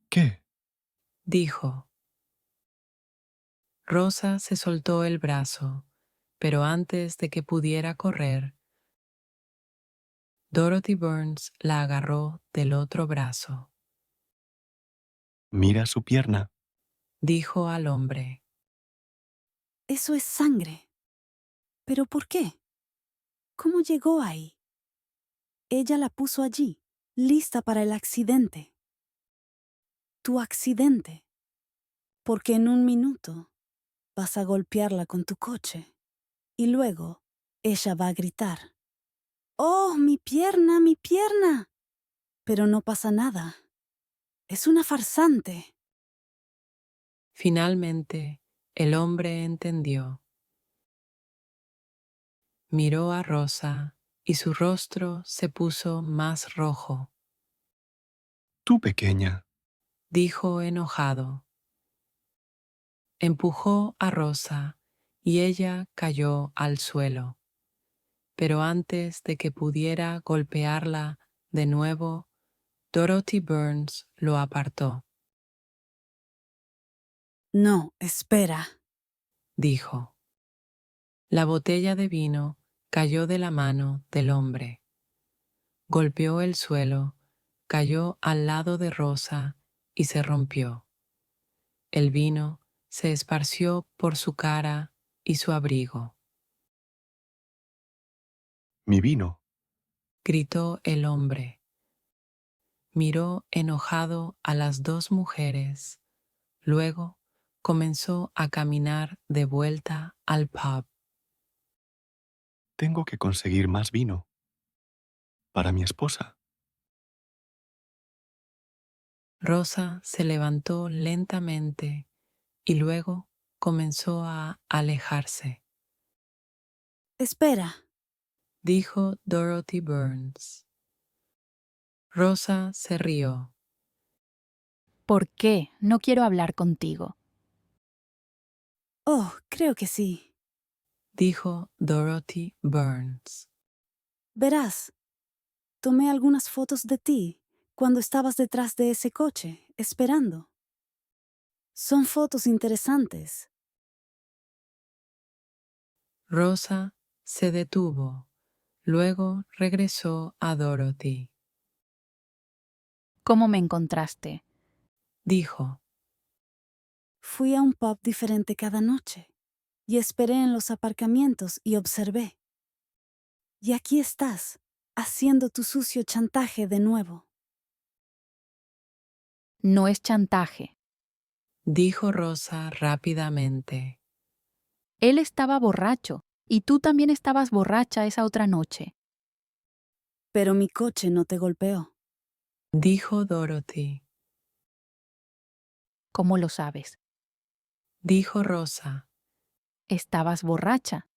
¿Qué? Dijo. Rosa se soltó el brazo, pero antes de que pudiera correr, Dorothy Burns la agarró del otro brazo. Mira su pierna. Dijo al hombre. Eso es sangre. ¿Pero por qué? ¿Cómo llegó ahí? Ella la puso allí, lista para el accidente. Tu accidente. Porque en un minuto vas a golpearla con tu coche y luego ella va a gritar, ¡oh, mi pierna, mi pierna! Pero no pasa nada. Es una farsante. Finalmente, el hombre entendió. Miró a Rosa y su rostro se puso más rojo. Tú pequeña. Dijo enojado. Empujó a Rosa y ella cayó al suelo. Pero antes de que pudiera golpearla de nuevo, Dorothy Burns lo apartó. No, espera. Dijo. La botella de vino cayó de la mano del hombre. Golpeó el suelo, cayó al lado de Rosa y se rompió. El vino se esparció por su cara y su abrigo. Mi vino. Gritó el hombre. Miró enojado a las dos mujeres. Luego comenzó a caminar de vuelta al pub. Tengo que conseguir más vino. Para mi esposa. Rosa se levantó lentamente y luego comenzó a alejarse. Espera. Dijo Dorothy Burns. Rosa se rió. ¿Por qué? No quiero hablar contigo. Oh, creo que sí. Dijo Dorothy Burns. Verás, tomé algunas fotos de ti cuando estabas detrás de ese coche, esperando. Son fotos interesantes. Rosa se detuvo. Luego regresó a Dorothy. ¿Cómo me encontraste? Dijo. Fui a un pub diferente cada noche y esperé en los aparcamientos y observé. Y aquí estás, haciendo tu sucio chantaje de nuevo. No es chantaje. Dijo Rosa rápidamente. Él estaba borracho y tú también estabas borracha esa otra noche. Pero mi coche no te golpeó. Dijo Dorothy. ¿Cómo lo sabes? Dijo Rosa. Estabas borracha.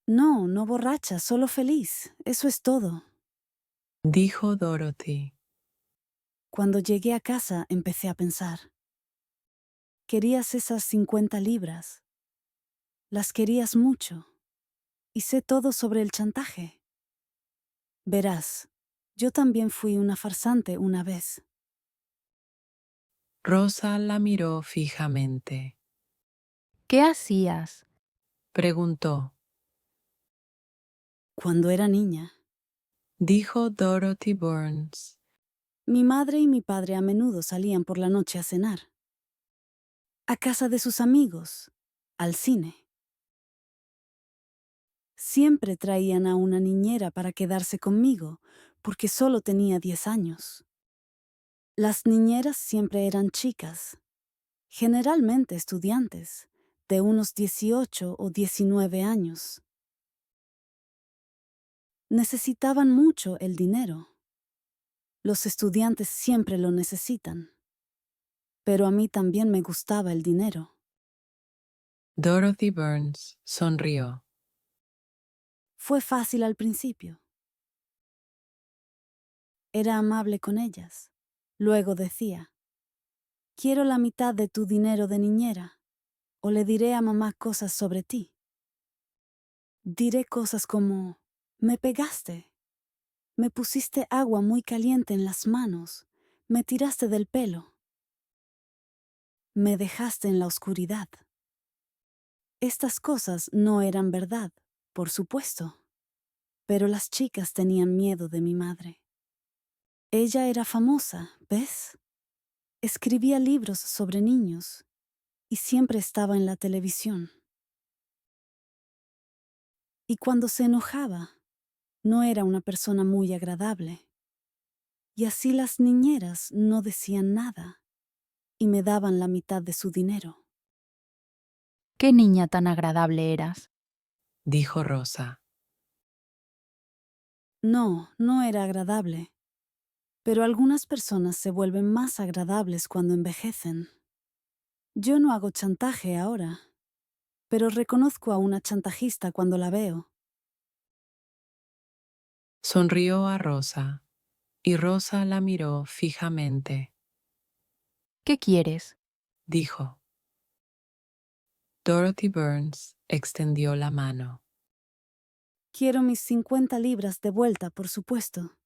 No, no borracha, solo feliz. Eso es todo. Dijo Dorothy. Cuando llegué a casa empecé a pensar. Querías esas 50 libras. Las querías mucho. Y sé todo sobre el chantaje. Verás, yo también fui una farsante una vez. Rosa la miró fijamente. ¿Qué hacías? Preguntó. Cuando era niña, Dijo Dorothy Burns. mi madre y mi padre a menudo salían por la noche a cenar. A casa de sus amigos, al cine. Siempre traían a una niñera para quedarse conmigo, porque solo tenía 10 años. Las niñeras siempre eran chicas, generalmente estudiantes, de unos 18 o 19 años. Necesitaban mucho el dinero. Los estudiantes siempre lo necesitan. Pero a mí también me gustaba el dinero. Dorothy Burns sonrió. Fue fácil al principio. Era amable con ellas. Luego decía, quiero la mitad de tu dinero de niñera, o le diré a mamá cosas sobre ti. Diré cosas como, me pegaste, me pusiste agua muy caliente en las manos, me tiraste del pelo, me dejaste en la oscuridad. Estas cosas no eran verdad, por supuesto, pero las chicas tenían miedo de mi madre. Ella era famosa, ¿ves? Escribía libros sobre niños y siempre estaba en la televisión. Y cuando se enojaba, no era una persona muy agradable. Y así las niñeras no decían nada y me daban la mitad de su dinero. ¿Qué niña tan agradable eras? Dijo Rosa. No, no era agradable. Pero algunas personas se vuelven más agradables cuando envejecen. Yo no hago chantaje ahora, pero reconozco a una chantajista cuando la veo. Sonrió a Rosa, y Rosa la miró fijamente. ¿Qué quieres? Dijo. Dorothy Burns extendió la mano. Quiero mis 50 libras de vuelta, por supuesto.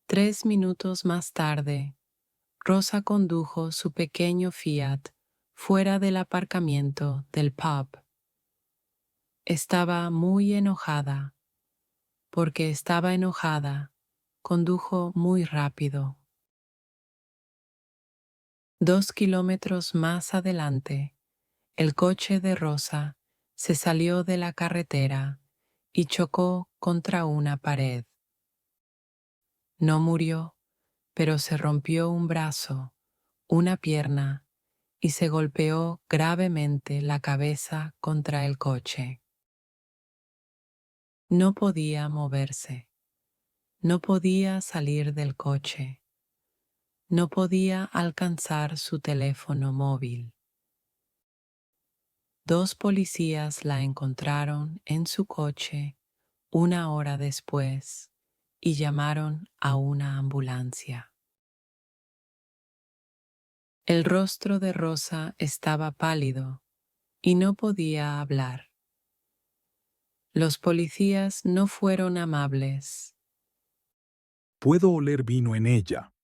3 minutos más tarde, Rosa condujo su pequeño Fiat fuera del aparcamiento del pub. Estaba muy enojada. Porque estaba enojada, condujo muy rápido. 2 kilómetros más adelante, el coche de Rosa se salió de la carretera y chocó contra una pared. No murió, pero se rompió un brazo, una pierna y se golpeó gravemente la cabeza contra el coche. No podía moverse, no podía salir del coche, no podía alcanzar su teléfono móvil. 2 policías la encontraron en su coche 1 hora después y llamaron a una ambulancia. El rostro de Rosa estaba pálido y no podía hablar. Los policías no fueron amables, Puedo oler vino en ella.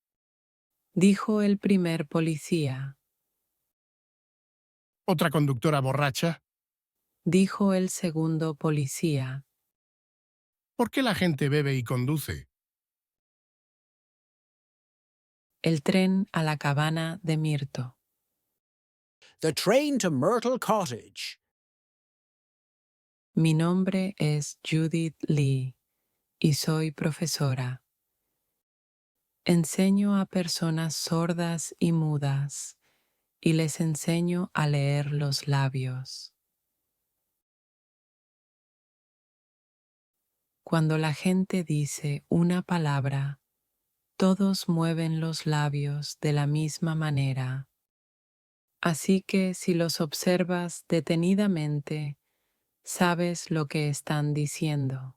dijo el primer policía. ¿Otra conductora borracha? Dijo el segundo policía. ¿Por qué la gente bebe y conduce? El tren a la cabana de Mirto. The train to Myrtle Cottage. Mi nombre es Judith Lee y soy profesora. Enseño a personas sordas y mudas y les enseño a leer los labios. Cuando la gente dice una palabra, todos mueven los labios de la misma manera. Así que si los observas detenidamente, sabes lo que están diciendo.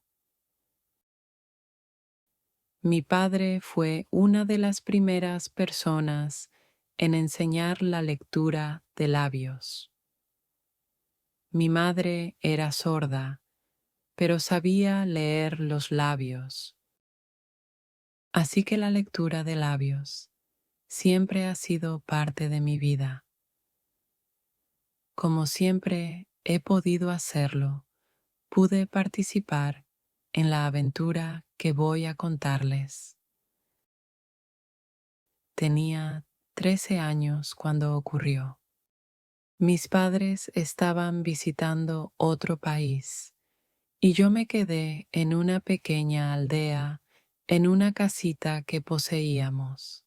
Mi padre fue una de las primeras personas en enseñar la lectura de labios. Mi madre era sorda, pero sabía leer los labios. Así que la lectura de labios siempre ha sido parte de mi vida. Como siempre he podido hacerlo, pude participar en la aventura que voy a contarles. Tenía 13 años cuando ocurrió. Mis padres estaban visitando otro país y yo me quedé en una pequeña aldea en una casita que poseíamos.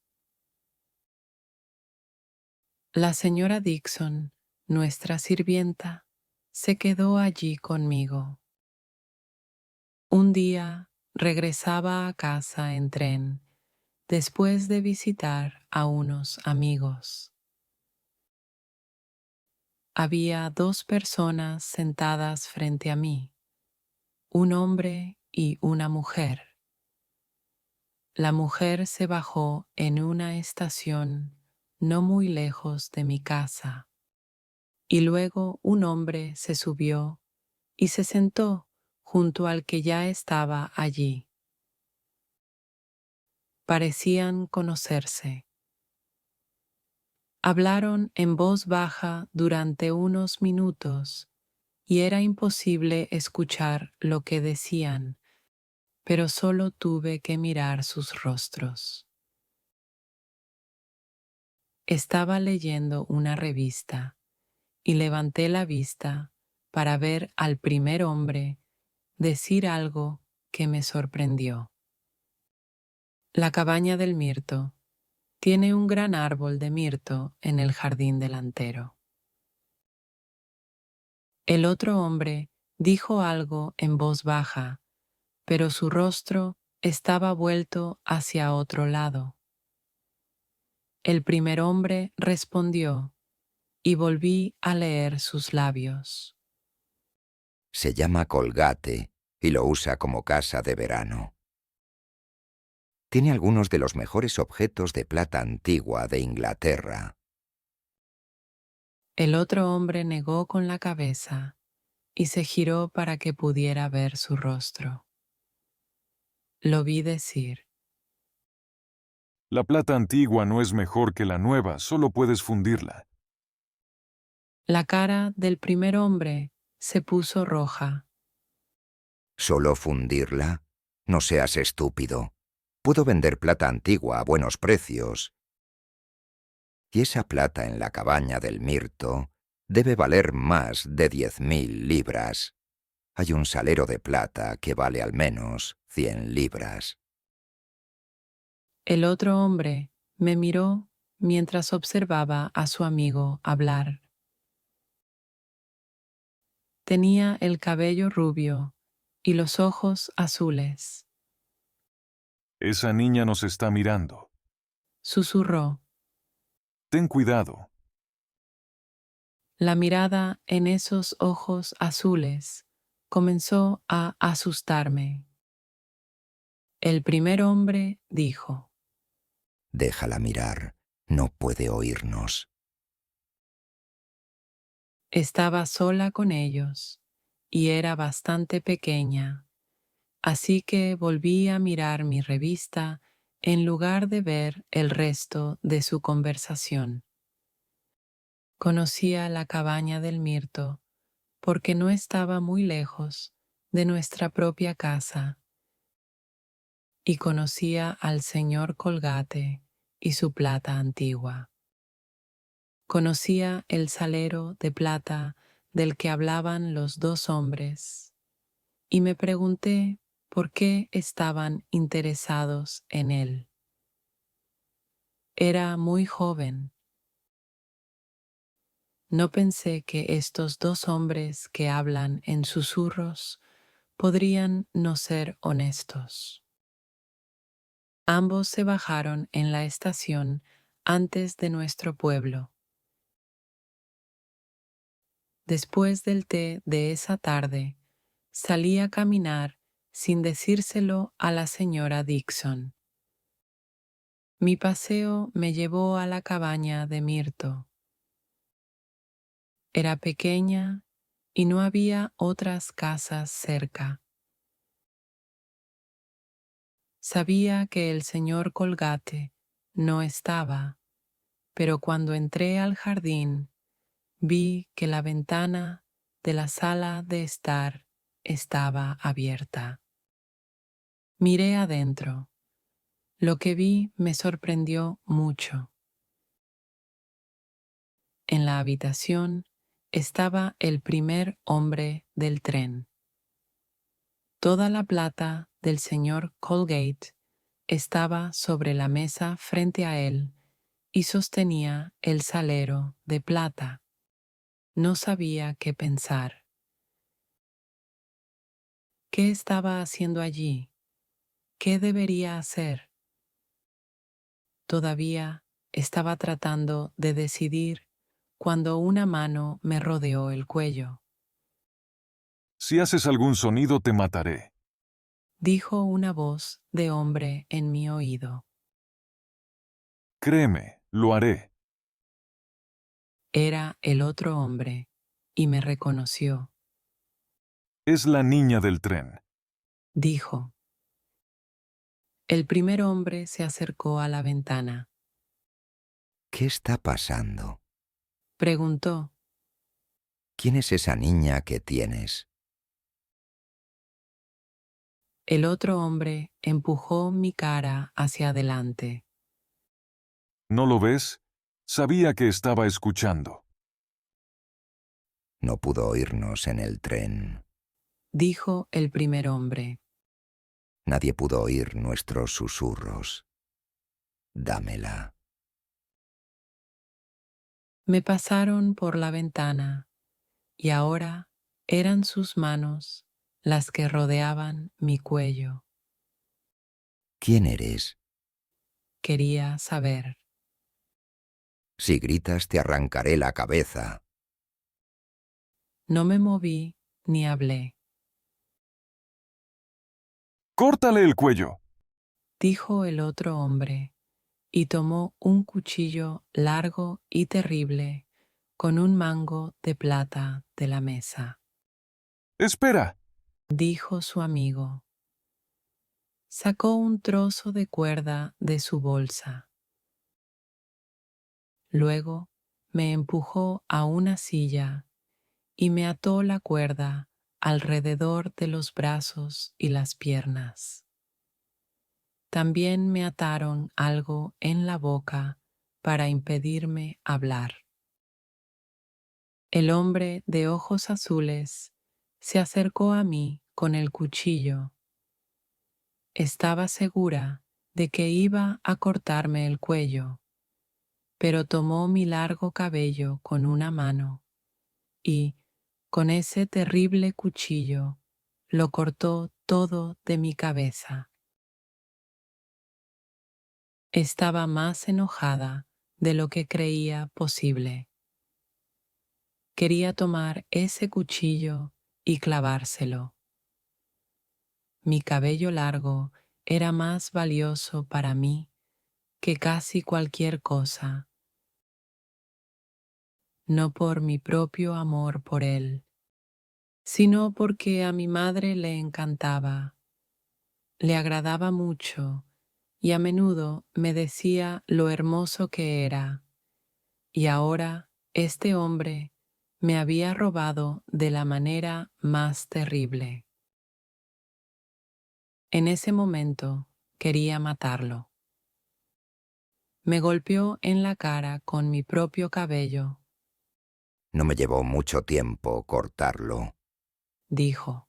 La señora Dixon, nuestra sirvienta, se quedó allí conmigo. Un día regresaba a casa en tren después de visitar a unos amigos. Había dos personas sentadas frente a mí, un hombre y una mujer. La mujer se bajó en una estación no muy lejos de mi casa, y luego un hombre se subió y se sentó junto al que ya estaba allí. Parecían conocerse. Hablaron en voz baja durante unos minutos y era imposible escuchar lo que decían, pero solo tuve que mirar sus rostros. Estaba leyendo una revista y levanté la vista para ver al primer hombre decir algo que me sorprendió. La cabaña del mirto tiene un gran árbol de mirto en el jardín delantero. El otro hombre dijo algo en voz baja, pero su rostro estaba vuelto hacia otro lado. El primer hombre respondió y volví a leer sus labios. Se llama Colgate y lo usa como casa de verano. Tiene algunos de los mejores objetos de plata antigua de Inglaterra. El otro hombre negó con la cabeza y se giró para que pudiera ver su rostro. Lo vi decir: La plata antigua no es mejor que la nueva, solo puedes fundirla. La cara del primer hombre se puso roja. ¿Solo fundirla? No seas estúpido. Puedo vender plata antigua a buenos precios. Y esa plata en la cabaña del mirto debe valer más de 10.000 libras. Hay un salero de plata que vale al menos 100 libras. El otro hombre me miró mientras observaba a su amigo hablar. Tenía el cabello rubio y los ojos azules. Esa niña nos está mirando. Susurró. Ten cuidado. La mirada en esos ojos azules comenzó a asustarme. El primer hombre dijo: Déjala mirar, no puede oírnos. Estaba sola con ellos y era bastante pequeña, así que volví a mirar mi revista en lugar de ver el resto de su conversación. Conocía la cabaña del mirto porque no estaba muy lejos de nuestra propia casa y conocía al señor Colgate y su plata antigua. Conocía el salero de plata del que hablaban los dos hombres y me pregunté por qué estaban interesados en él. Era muy joven. No pensé que estos dos hombres que hablan en susurros podrían no ser honestos. Ambos se bajaron en la estación antes de nuestro pueblo. Después del té de esa tarde, salí a caminar sin decírselo a la señora Dixon. Mi paseo me llevó a la cabaña de Mirto. Era pequeña y no había otras casas cerca. Sabía que el señor Colgate no estaba, pero cuando entré al jardín vi que la ventana de la sala de estar estaba abierta. Miré adentro. Lo que vi me sorprendió mucho. En la habitación estaba el primer hombre del tren. Toda la plata del señor Colgate estaba sobre la mesa frente a él y sostenía el salero de plata. No sabía qué pensar. ¿Qué estaba haciendo allí? ¿Qué debería hacer? Todavía estaba tratando de decidir cuando una mano me rodeó el cuello. Si haces algún sonido te mataré. Dijo una voz de hombre en mi oído. Créeme, lo haré. Era el otro hombre y me reconoció. Es la niña del tren. Dijo. El primer hombre se acercó a la ventana. ¿Qué está pasando? Preguntó. ¿Quién es esa niña que tienes? El otro hombre empujó mi cara hacia adelante. ¿No lo ves? Sabía que estaba escuchando. No pudo oírnos en el tren. Dijo el primer hombre. Nadie pudo oír nuestros susurros. Dámela. Me pasaron por la ventana y ahora eran sus manos las que rodeaban mi cuello. ¿Quién eres? Quería saber. Si gritas te arrancaré la cabeza. No me moví ni hablé. ¡Córtale el cuello! Dijo el otro hombre y tomó un cuchillo largo y terrible con un mango de plata de la mesa. ¡Espera! Dijo su amigo. Sacó un trozo de cuerda de su bolsa. Luego me empujó a una silla y me ató la cuerda alrededor de los brazos y las piernas. También me ataron algo en la boca para impedirme hablar. El hombre de ojos azules se acercó a mí con el cuchillo. Estaba segura de que iba a cortarme el cuello, pero tomó mi largo cabello con una mano y, con ese terrible cuchillo, lo cortó todo de mi cabeza. Estaba más enojada de lo que creía posible. Quería tomar ese cuchillo y clavárselo. Mi cabello largo era más valioso para mí que casi cualquier cosa, no por mi propio amor por él, sino porque a mi madre le encantaba, le agradaba mucho y a menudo me decía lo hermoso que era, y ahora este hombre me había robado de la manera más terrible. En ese momento quería matarlo. Me golpeó en la cara con mi propio cabello, No me llevó mucho tiempo cortarlo, dijo.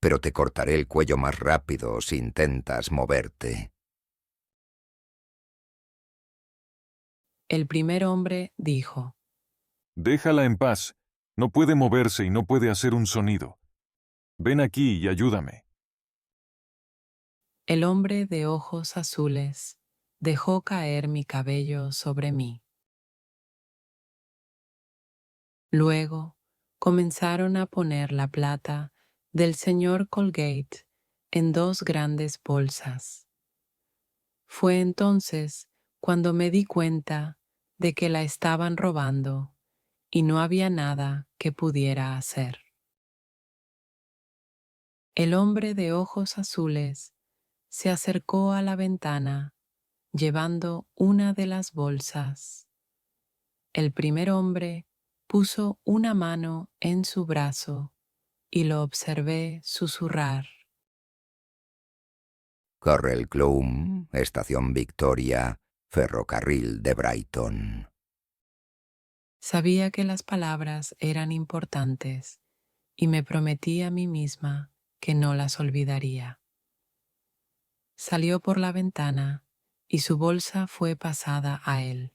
pero te cortaré el cuello más rápido si intentas moverte. El primer hombre dijo. Déjala en paz. No puede moverse y no puede hacer un sonido. Ven aquí y ayúdame. El hombre de ojos azules dejó caer mi cabello sobre mí. Luego comenzaron a poner la plata del señor Colgate en 2 grandes bolsas. Fue entonces cuando me di cuenta de que la estaban robando y no había nada que pudiera hacer. El hombre de ojos azules se acercó a la ventana llevando una de las bolsas. El primer hombre puso una mano en su brazo y lo observé susurrar. Correll Clum, Estación Victoria, Ferrocarril de Brighton. Sabía que las palabras eran importantes y me prometí a mí misma que no las olvidaría. Salió por la ventana y su bolsa fue pasada a él.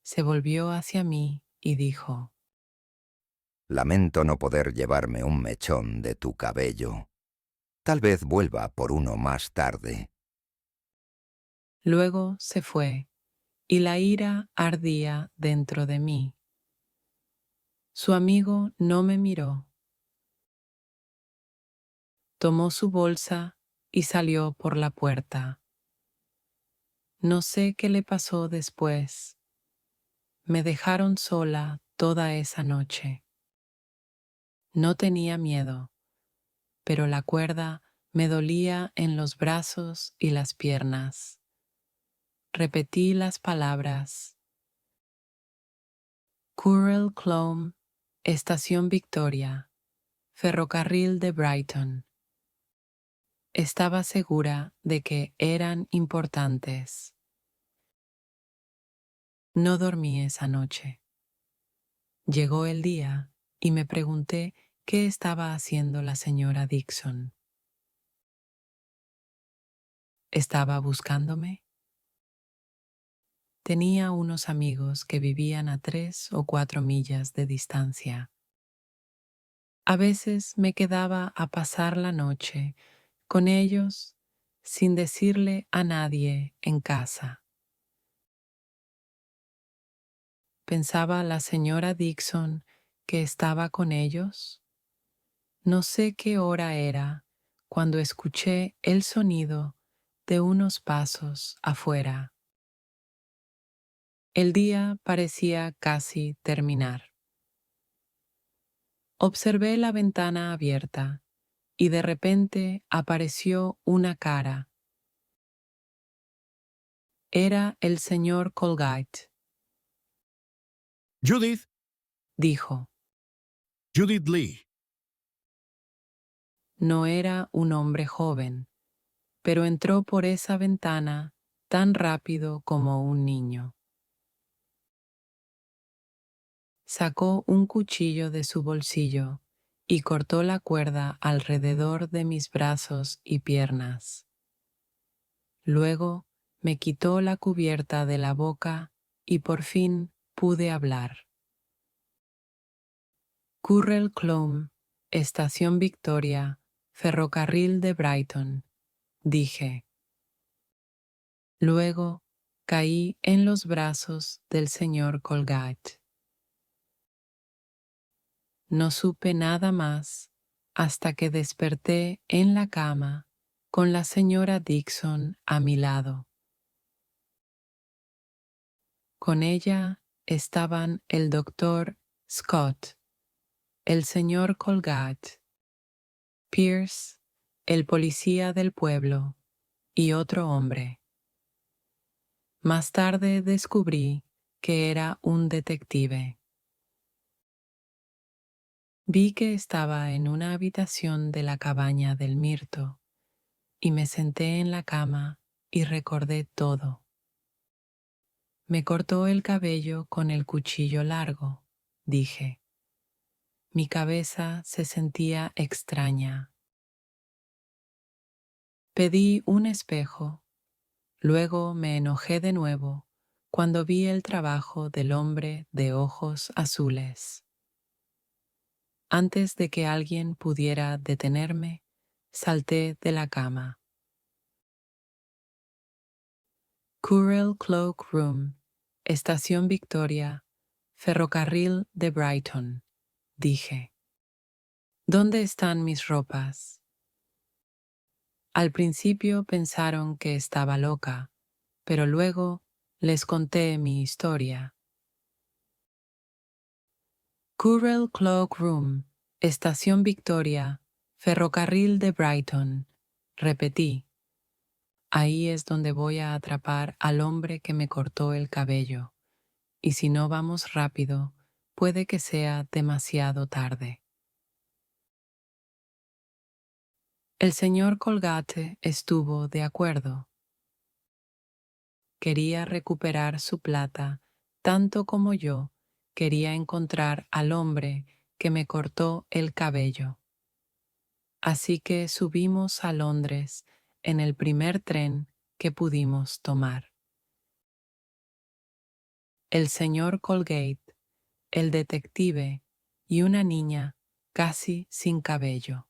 Se volvió hacia mí y dijo: Lamento no poder llevarme un mechón de tu cabello. Tal vez vuelva por uno más tarde. Luego se fue y la ira ardía dentro de mí. Su amigo no me miró. Tomó su bolsa y salió por la puerta. No sé qué le pasó después. Me dejaron sola toda esa noche. No tenía miedo, pero la cuerda me dolía en los brazos y las piernas. Repetí las palabras: Currell Clome, Estación Victoria, Ferrocarril de Brighton. Estaba segura de que eran importantes. No dormí esa noche. Llegó el día y me pregunté qué estaba haciendo la señora Dixon. ¿Estaba buscándome? Tenía unos amigos que vivían a 3 o 4 millas de distancia. A veces me quedaba a pasar la noche con ellos sin decirle a nadie en casa. ¿Pensaba la señora Dixon que estaba con ellos? No sé qué hora era cuando escuché el sonido de unos pasos afuera. El día parecía casi terminar. Observé la ventana abierta y de repente apareció una cara. Era el señor Colgate. Judith, Dijo. Judith Lee. No era un hombre joven, pero entró por esa ventana tan rápido como un niño. Sacó un cuchillo de su bolsillo y cortó la cuerda alrededor de mis brazos y piernas. Luego me quitó la cubierta de la boca y por fin pude hablar. Currell Clome, Estación Victoria, Ferrocarril de Brighton, dije. Luego caí en los brazos del señor Colgate. No supe nada más hasta que desperté en la cama con la señora Dixon a mi lado. Con ella estaban el doctor Scott, el señor Colgate, Pierce, el policía del pueblo, y otro hombre. Más tarde descubrí que era un detective. Vi que estaba en una habitación de la cabaña del Mirto y me senté en la cama y recordé todo. Me cortó el cabello con el cuchillo largo, dije. Mi cabeza se sentía extraña. Pedí un espejo. Luego me enojé de nuevo cuando vi el trabajo del hombre de ojos azules. Antes de que alguien pudiera detenerme, salté de la cama. Currell Cloak Room, Estación Victoria, Ferrocarril de Brighton, dije. ¿Dónde están mis ropas? Al principio pensaron que estaba loca, pero luego les conté mi historia. Currell Cloak Room, Estación Victoria, Ferrocarril de Brighton, repetí. Ahí es donde voy a atrapar al hombre que me cortó el cabello, y si no vamos rápido, puede que sea demasiado tarde. El señor Colgate estuvo de acuerdo. Quería recuperar su plata tanto como yo quería encontrar al hombre que me cortó el cabello. Así que subimos a Londres en el primer tren que pudimos tomar. El señor Colgate, el detective y una niña casi sin cabello.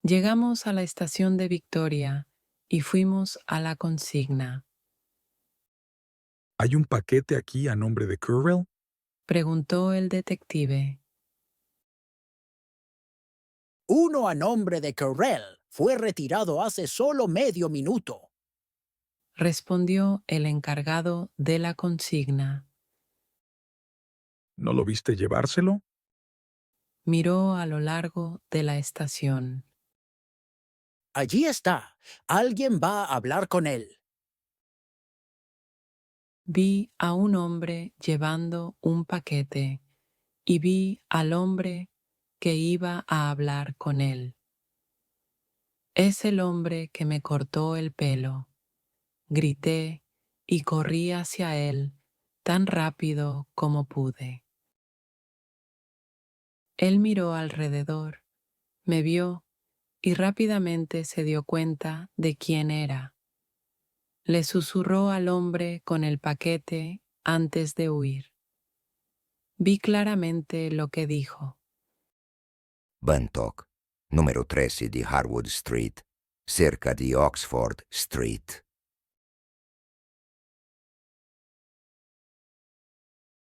Llegamos a la estación de Victoria y fuimos a la consigna. ¿Hay un paquete aquí a nombre de Currell? Preguntó el detective. Uno a nombre de Currell fue retirado hace solo medio minuto. Respondió el encargado de la consigna. ¿No lo viste llevárselo? Miró a lo largo de la estación. Allí está. Alguien va a hablar con él. Vi a un hombre llevando un paquete y vi al hombre que iba a hablar con él. Es el hombre que me cortó el pelo. Grité y corrí hacia él tan rápido como pude. Él miró alrededor, me vio y rápidamente se dio cuenta de quién era. Le susurró al hombre con el paquete antes de huir. Vi claramente lo que dijo. Bantock, número 13 di Harwood Street, cerca di Oxford Street.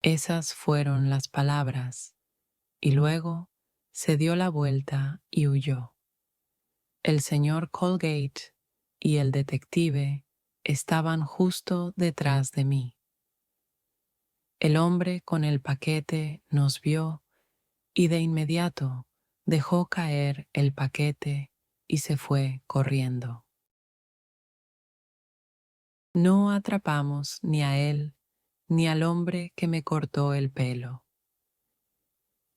Esas fueron las palabras, y luego se dio la vuelta y huyó. El señor Colgate y el detective estaban justo detrás de mí. El hombre con el paquete nos vio y de inmediato dejó caer el paquete y se fue corriendo. No atrapamos ni a él ni al hombre que me cortó el pelo.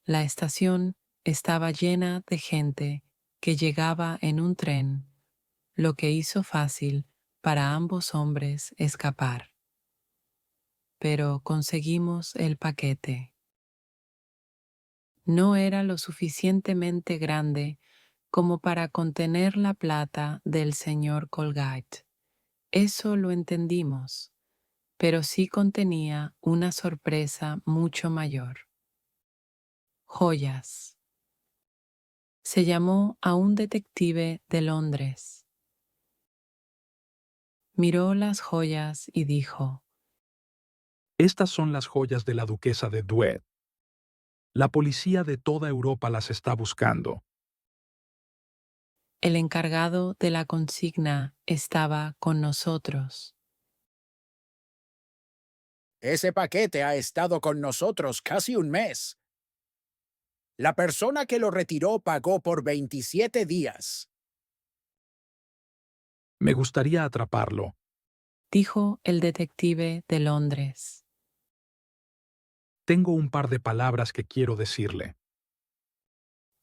La estación estaba llena de gente que llegaba en un tren, lo que hizo fácil para ambos hombres escapar. Pero conseguimos el paquete. No era lo suficientemente grande como para contener la plata del señor Colgate. Eso lo entendimos, pero sí contenía una sorpresa mucho mayor. Joyas. Se llamó a un detective de Londres. Miró las joyas y dijo: Estas son las joyas de la duquesa de Douai. La policía de toda Europa las está buscando. el encargado de la consigna estaba con nosotros. Ese paquete ha estado con nosotros casi un mes. La persona que lo retiró pagó por 27 días. Me gustaría atraparlo. Dijo el detective de Londres. Tengo un par de palabras que quiero decirle.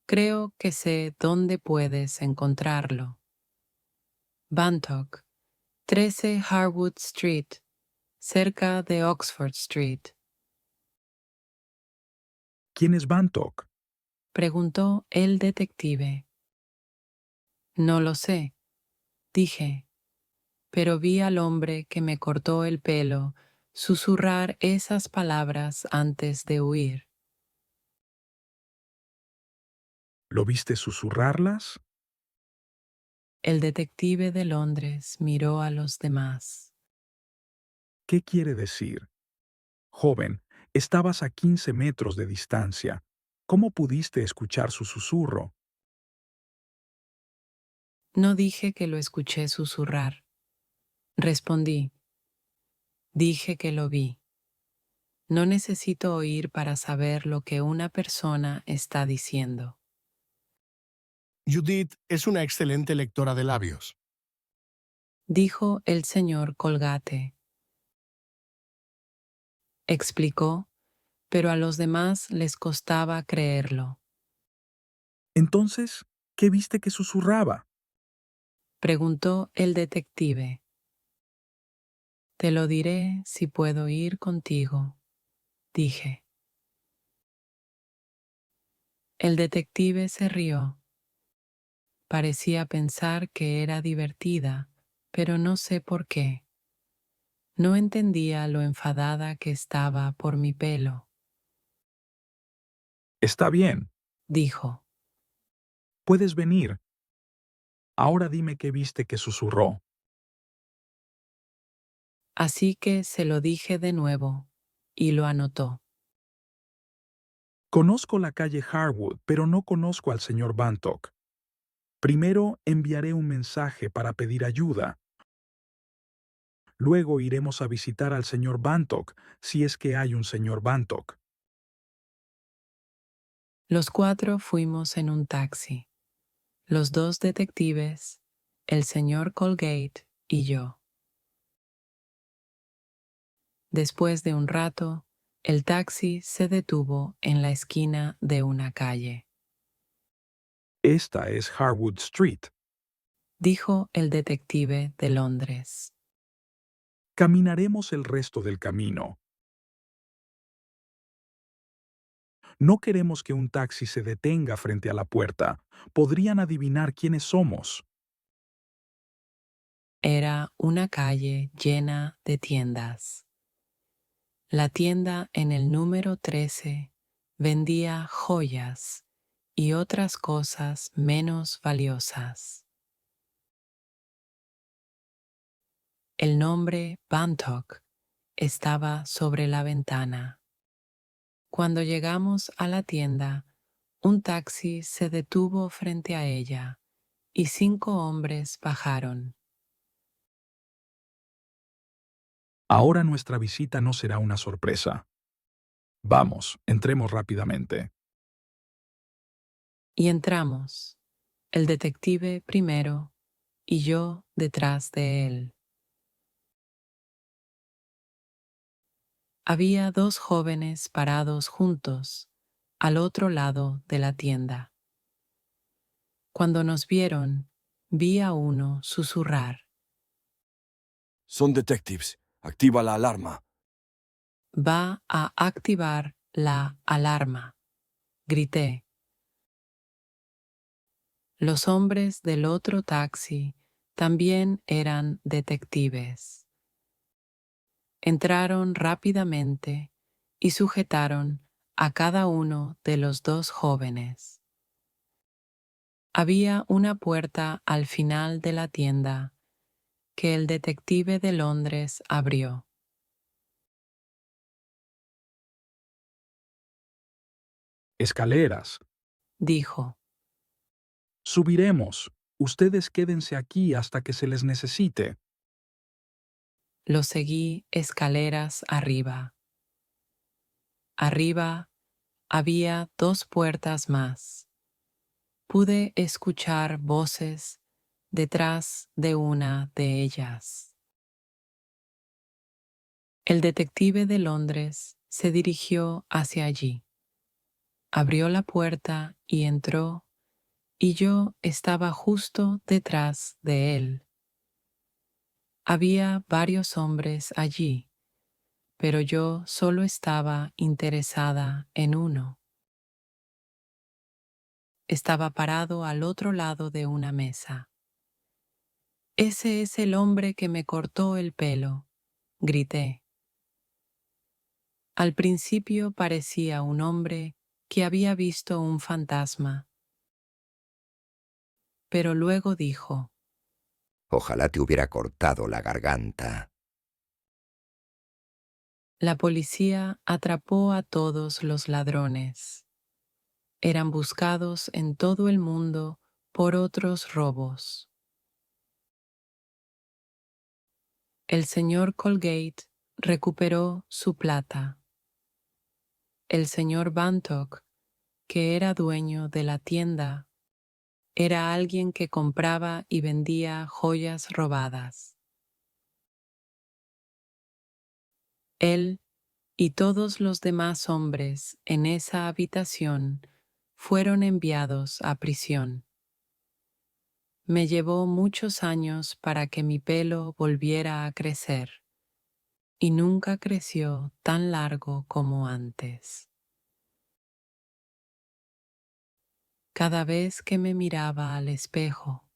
Creo que sé dónde puedes encontrarlo. Bantock, 13 Harwood Street, cerca de Oxford Street. ¿Quién es Bantock? Preguntó el detective. No lo sé, dije, pero vi al hombre que me cortó el pelo susurrar esas palabras antes de huir. ¿Lo viste susurrarlas? El detective de Londres miró a los demás. ¿Qué quiere decir? Joven, Estabas a 15 metros de distancia. ¿Cómo pudiste escuchar su susurro? No dije que lo escuché susurrar. Respondí. Dije que lo vi. No necesito oír para saber lo que una persona está diciendo. Judith es una excelente lectora de labios. Dijo el señor Colgate. Explicó, pero a los demás les costaba creerlo. Entonces, ¿qué viste que susurraba? Preguntó el detective. Te lo diré si puedo ir contigo, dije. El detective se rió. Parecía pensar que era divertida, pero no sé por qué. No entendía lo enfadada que estaba por mi pelo, Está bien, dijo. puedes venir. Ahora dime qué viste que susurró. Así que se lo dije de nuevo, y lo anotó. Conozco la calle Harwood, pero no conozco al señor Bantock. Primero enviaré un mensaje para pedir ayuda. Luego iremos a visitar al señor Bantock, si es que hay un señor Bantock. Los 4 fuimos en un taxi. Los 2 detectives, el señor Colgate y yo. Después de un rato, el taxi se detuvo en la esquina de una calle. Esta es Harwood Street. Dijo el detective de Londres. Caminaremos el resto del camino. No queremos que un taxi se detenga frente a la puerta. Podrían adivinar quiénes somos. Era una calle llena de tiendas. La tienda en el número 13 vendía joyas y otras cosas menos valiosas. El nombre Bantock estaba sobre la ventana. Cuando llegamos a la tienda, un taxi se detuvo frente a ella y 5 hombres bajaron. Ahora nuestra visita no será una sorpresa. Vamos, entremos rápidamente. Y entramos, el detective primero y yo detrás de él. Había 2 jóvenes parados juntos, al otro lado de la tienda. Cuando nos vieron, vi a uno susurrar. Son detectives. Activa la alarma. Va a activar la alarma, grité. Los hombres del otro taxi también eran detectives. Entraron rápidamente y sujetaron a cada uno de los 2 jóvenes. Había una puerta al final de la tienda que el detective de Londres abrió. Escaleras. Dijo. Subiremos. Ustedes quédense aquí hasta que se les necesite. Lo seguí escaleras arriba. Arriba había 2 puertas más. Pude escuchar voces detrás de una de ellas. El detective de Londres se dirigió hacia allí. Abrió la puerta y entró, y yo estaba justo detrás de él. Había varios hombres allí, pero yo solo estaba interesada en uno. Estaba parado al otro lado de una mesa. «Ese es el hombre que me cortó el pelo», grité. Al principio parecía un hombre que había visto un fantasma, pero luego dijo, Ojalá te hubiera cortado la garganta. La policía atrapó a todos los ladrones. Eran buscados en todo el mundo por otros robos. El señor Colgate recuperó su plata. El señor Bantock, que era dueño de la tienda, era alguien que compraba y vendía joyas robadas. Él y todos los demás hombres en esa habitación fueron enviados a prisión. Me llevó muchos años para que mi pelo volviera a crecer, y nunca creció tan largo como antes. Cada vez que me miraba al espejo,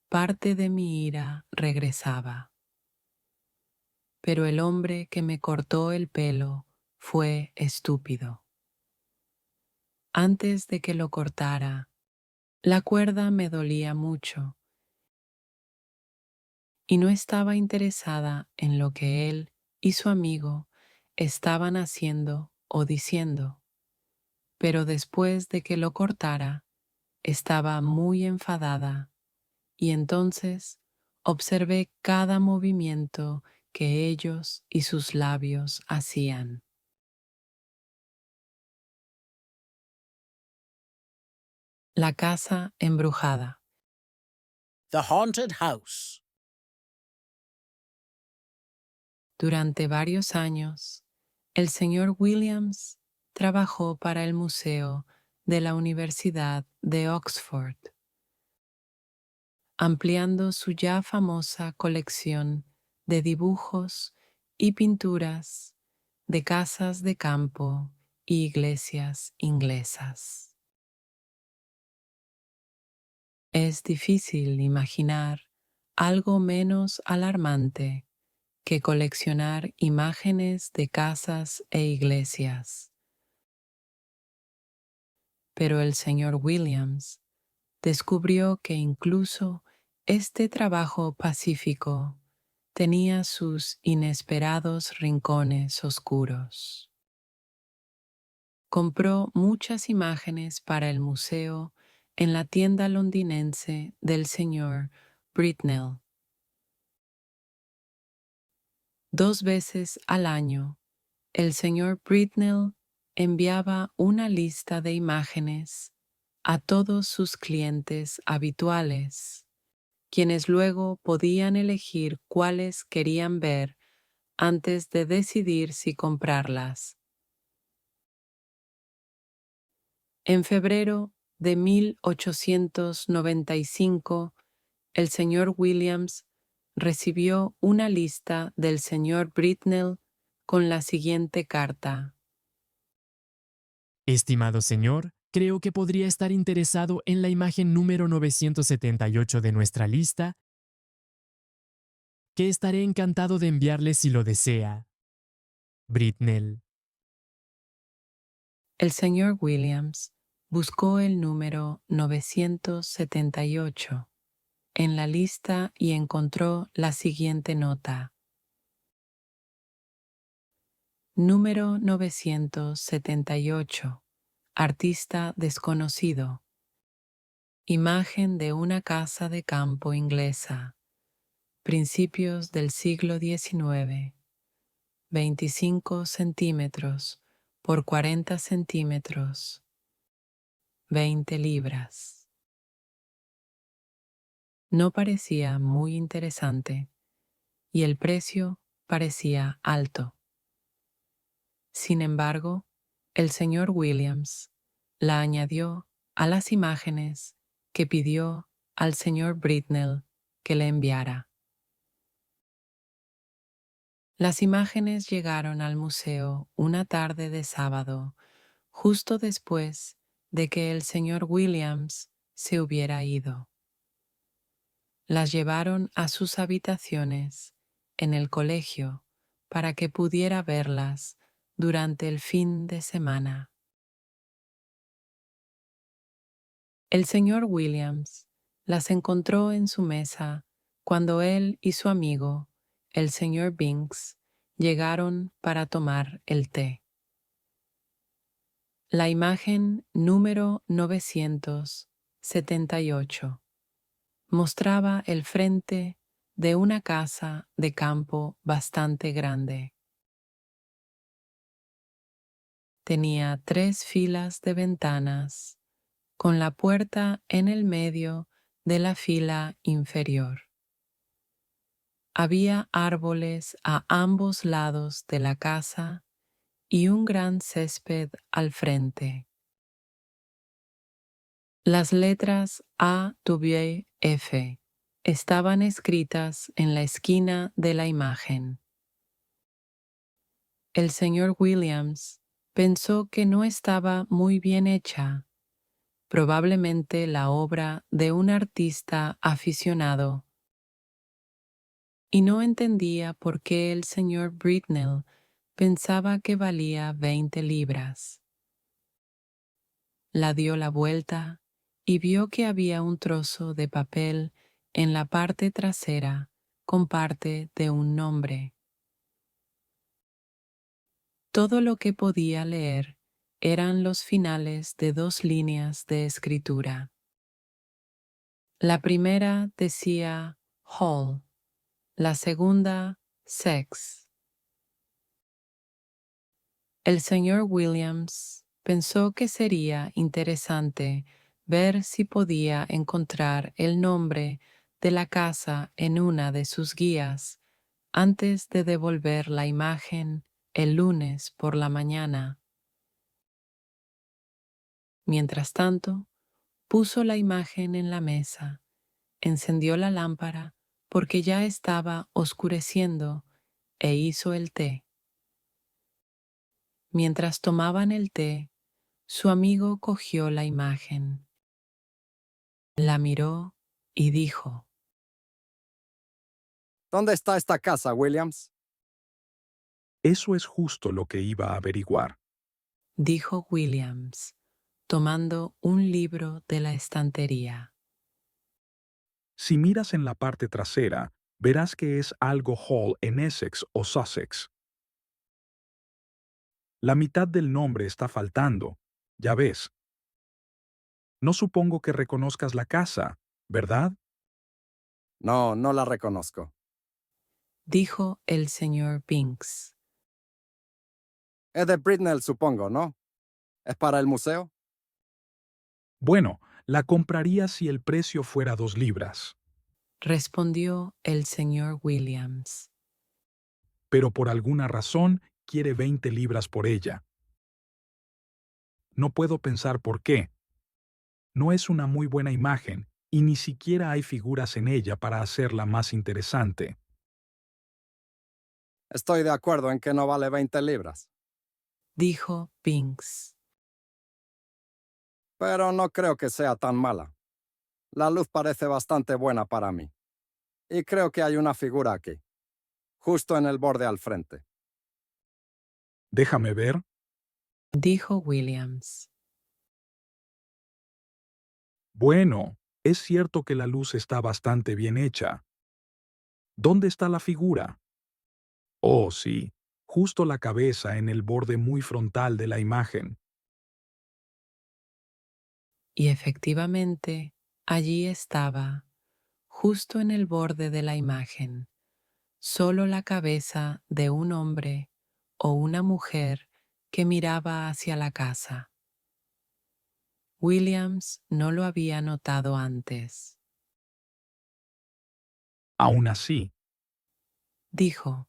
parte de mi ira regresaba. Pero el hombre que me cortó el pelo fue estúpido. Antes de que lo cortara, la cuerda me dolía mucho y no estaba interesada en lo que él y su amigo estaban haciendo o diciendo. Pero después de que lo cortara, estaba muy enfadada y entonces observé cada movimiento que ellos y sus labios hacían. La casa embrujada. The Haunted House. Durante varios años, el señor Williams trabajó para el Museo de la Universidad de Oxford, ampliando su ya famosa colección de dibujos y pinturas de casas de campo y iglesias inglesas. Es difícil imaginar algo menos alarmante que coleccionar imágenes de casas e iglesias. Pero el señor Williams descubrió que incluso este trabajo pacífico tenía sus inesperados rincones oscuros. Compró muchas imágenes para el museo en la tienda londinense del señor Britnell. 2 veces al año, el señor Britnell enviaba una lista de imágenes a todos sus clientes habituales, quienes luego podían elegir cuáles querían ver antes de decidir si comprarlas. En febrero de 1895, el señor Williams recibió una lista del señor Britnell con la siguiente carta. Estimado señor, creo que podría estar interesado en la imagen número 978 de nuestra lista, que estaré encantado de enviarle si lo desea. Britnell. El señor Williams buscó el número 978 en la lista y encontró la siguiente nota. Número 978. Artista desconocido. Imagen de una casa de campo inglesa. Principios del siglo XIX. 25 centímetros por 40 centímetros. 20 libras. No parecía muy interesante y el precio parecía alto. Sin embargo, el señor Williams la añadió a las imágenes que pidió al señor Britnell que le enviara. Las imágenes llegaron al museo una tarde de sábado, justo después de que el señor Williams se hubiera ido. Las llevaron a sus habitaciones en el colegio para que pudiera verlas durante el fin de semana. El señor Williams las encontró en su mesa cuando él y su amigo, el señor Binks, llegaron para tomar el té. La imagen número 978 mostraba el frente de una casa de campo bastante grande. Tenía 3 filas de ventanas, con la puerta en el medio de la fila inferior. Había árboles a ambos lados de la casa y un gran césped al frente. Las letras AWF estaban escritas en la esquina de la imagen. El señor Williams pensó que no estaba muy bien hecha, probablemente la obra de un artista aficionado, y no entendía por qué el señor Britnell pensaba que valía 20 libras. La dio la vuelta y vio que había un trozo de papel en la parte trasera con parte de un nombre. Todo lo que podía leer eran los finales de 2 líneas de escritura. La primera decía Hall, la segunda Sex. El señor Williams pensó que sería interesante ver si podía encontrar el nombre de la casa en una de sus guías antes de devolver la imagen el lunes por la mañana. Mientras tanto, puso la imagen en la mesa, encendió la lámpara porque ya estaba oscureciendo e hizo el té. Mientras tomaban el té, su amigo cogió la imagen, la miró y dijo: ¿Dónde está esta casa, Williams? Eso es justo lo que iba a averiguar. Dijo Williams, tomando un libro de la estantería. Si miras en la parte trasera, verás que es algo Hall en Essex o Sussex. La mitad del nombre está faltando, ya ves. No supongo que reconozcas la casa, ¿verdad? No, no la reconozco. Dijo el señor Binks. Es de Britnell, supongo, ¿no? ¿Es para el museo? Bueno, la compraría si el precio fuera 2 libras. Respondió el señor Williams. Pero por alguna razón quiere 20 libras por ella. No puedo pensar por qué. No es una muy buena imagen y ni siquiera hay figuras en ella para hacerla más interesante. Estoy de acuerdo en que no vale 20 libras. Dijo Binks. Pero no creo que sea tan mala. La luz parece bastante buena para mí. Y creo que hay una figura aquí, justo en el borde al frente. Déjame ver. Dijo Williams. Bueno, es cierto que la luz está bastante bien hecha. ¿Dónde está la figura? Oh, sí, justo la cabeza en el borde muy frontal de la imagen. Y efectivamente, allí estaba, justo en el borde de la imagen, solo la cabeza de un hombre o una mujer que miraba hacia la casa. Williams no lo había notado antes. Aún así, Dijo: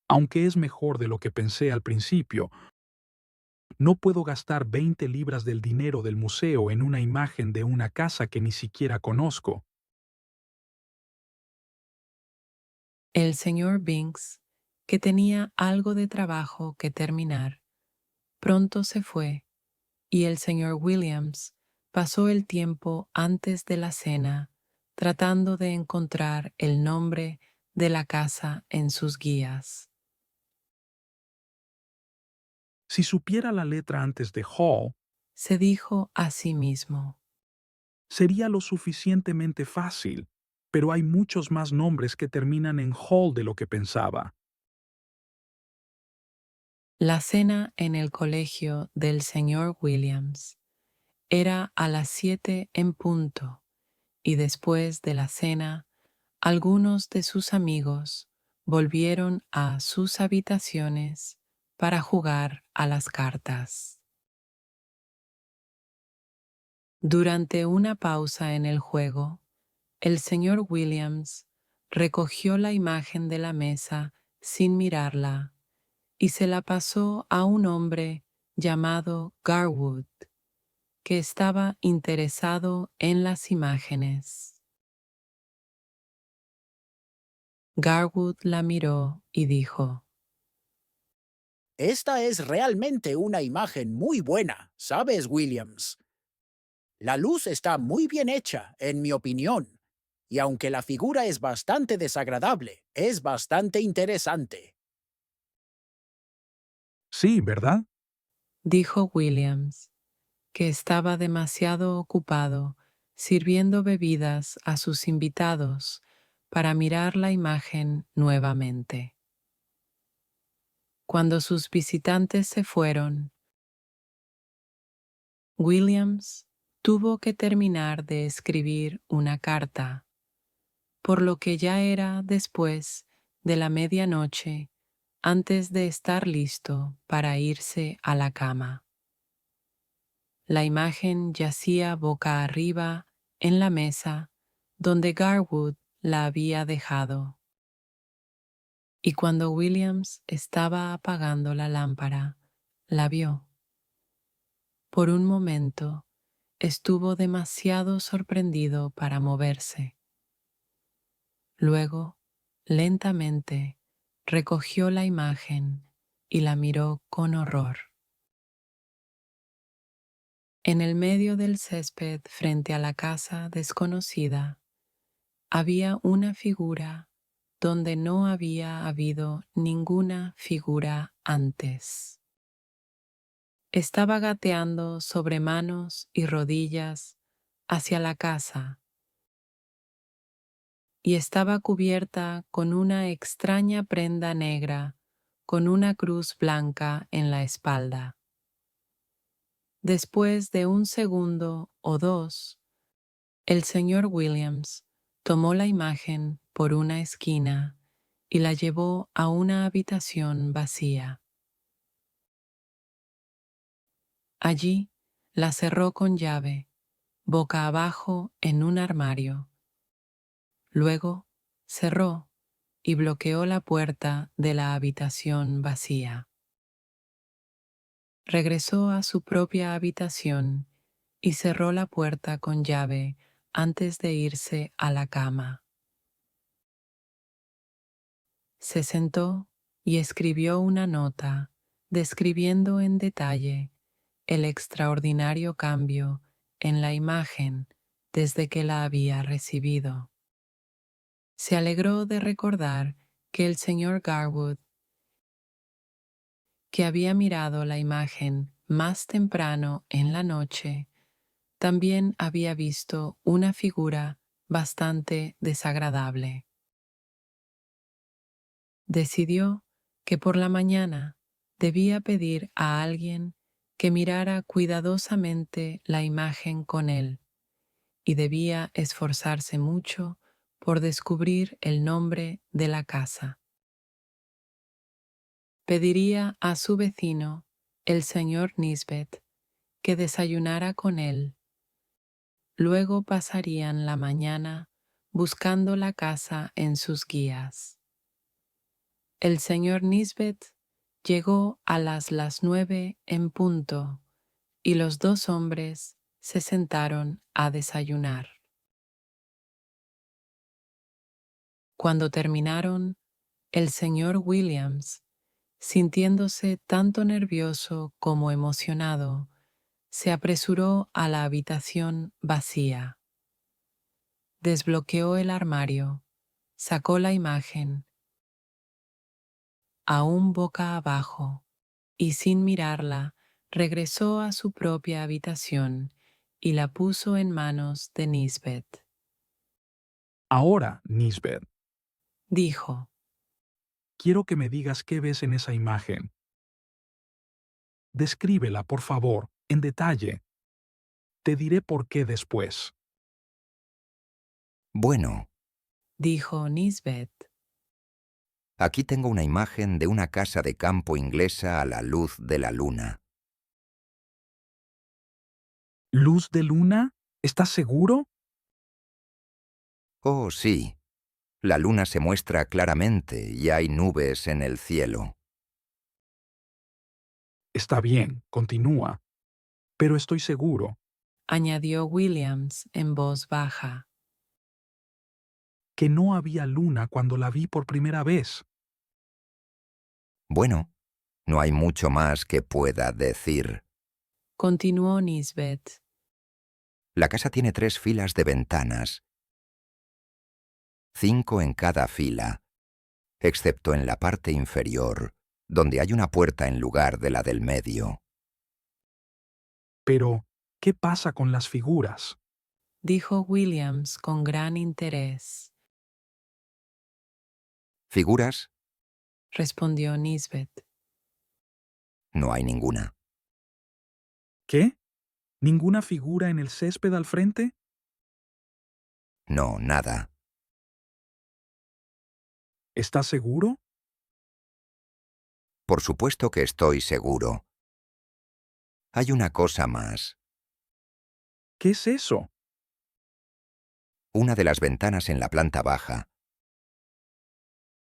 aunque es mejor de lo que pensé al principio, no puedo gastar 20 libras del dinero del museo en una imagen de una casa que ni siquiera conozco. el señor Binks, que tenía algo de trabajo que terminar, pronto se fue, y el señor Williams pasó el tiempo antes de la cena tratando de encontrar el nombre de la casa en sus guías. Si supiera la letra antes de Hall, Se dijo a sí mismo. sería lo suficientemente fácil, pero hay muchos más nombres que terminan en Hall de lo que pensaba. La cena en el colegio del señor Williams era a las 7 en punto, y después de la cena, algunos de sus amigos volvieron a sus habitaciones para jugar a las cartas. Durante una pausa en el juego, el señor Williams recogió la imagen de la mesa sin mirarla y se la pasó a un hombre llamado Garwood, que estaba interesado en las imágenes. Garwood la miró y dijo: Esta es realmente una imagen muy buena, ¿sabes, Williams? La luz está muy bien hecha, en mi opinión, y aunque la figura es bastante desagradable, es bastante interesante. Sí, ¿verdad? dijo Williams, que estaba demasiado ocupado sirviendo bebidas a sus invitados para mirar la imagen nuevamente. Cuando sus visitantes se fueron, Williams tuvo que terminar de escribir una carta, por lo que ya era después de la medianoche antes de estar listo para irse a la cama. La imagen yacía boca arriba en la mesa donde Garwood la había dejado. Y cuando Williams estaba apagando la lámpara, la vio. Por un momento, estuvo demasiado sorprendido para moverse. Luego, lentamente, recogió la imagen y la miró con horror. En el medio del césped frente a la casa desconocida, había una figura donde no había habido ninguna figura antes. Estaba gateando sobre manos y rodillas hacia la casa y estaba cubierta con una extraña prenda negra con una cruz blanca en la espalda. Después de un segundo o dos, el señor Williams tomó la imagen por una esquina y la llevó a una habitación vacía. Allí la cerró con llave, boca abajo en un armario. Luego cerró y bloqueó la puerta de la habitación vacía. Regresó a su propia habitación y cerró la puerta con llave antes de irse a la cama. Se sentó y escribió una nota describiendo en detalle el extraordinario cambio en la imagen desde que la había recibido. Se alegró de recordar que el señor Garwood, que había mirado la imagen más temprano en la noche, también había visto una figura bastante desagradable. Decidió que por la mañana debía pedir a alguien que mirara cuidadosamente la imagen con él y debía esforzarse mucho por descubrir el nombre de la casa. Pediría a su vecino, el señor Nisbet, que desayunara con él. Luego pasarían la mañana buscando la casa en sus guías. El señor Nisbet llegó a las 9 en punto y los dos hombres se sentaron a desayunar. Cuando terminaron, el señor Williams, sintiéndose tanto nervioso como emocionado, se apresuró a la habitación vacía. Desbloqueó el armario, sacó la imagen, aún boca abajo, y sin mirarla, regresó a su propia habitación y la puso en manos de Nisbet. Ahora, Nisbet, Dijo: quiero que me digas qué ves en esa imagen. Descríbela, por favor, en detalle. Te diré por qué después. Bueno, dijo Nisbet. aquí tengo una imagen de una casa de campo inglesa a la luz de la luna. ¿Luz de luna? ¿Estás seguro? Oh, sí. La luna se muestra claramente y hay nubes en el cielo. Está bien, continúa. Pero estoy seguro Añadió Williams en voz baja. que no había luna cuando la vi por primera vez. Bueno, no hay mucho más que pueda decir. Continuó Nisbet. La casa tiene 3 filas de ventanas, 5 en cada fila, excepto en la parte inferior, donde hay una puerta en lugar de la del medio. Pero, ¿qué pasa con las figuras? Dijo Williams con gran interés. ¿Figuras? Respondió Nisbet. No hay ninguna. ¿Qué? ¿Ninguna figura en el césped al frente? No, nada. ¿Estás seguro? Por supuesto que estoy seguro. Hay una cosa más. ¿Qué es eso? Una de las ventanas en la planta baja,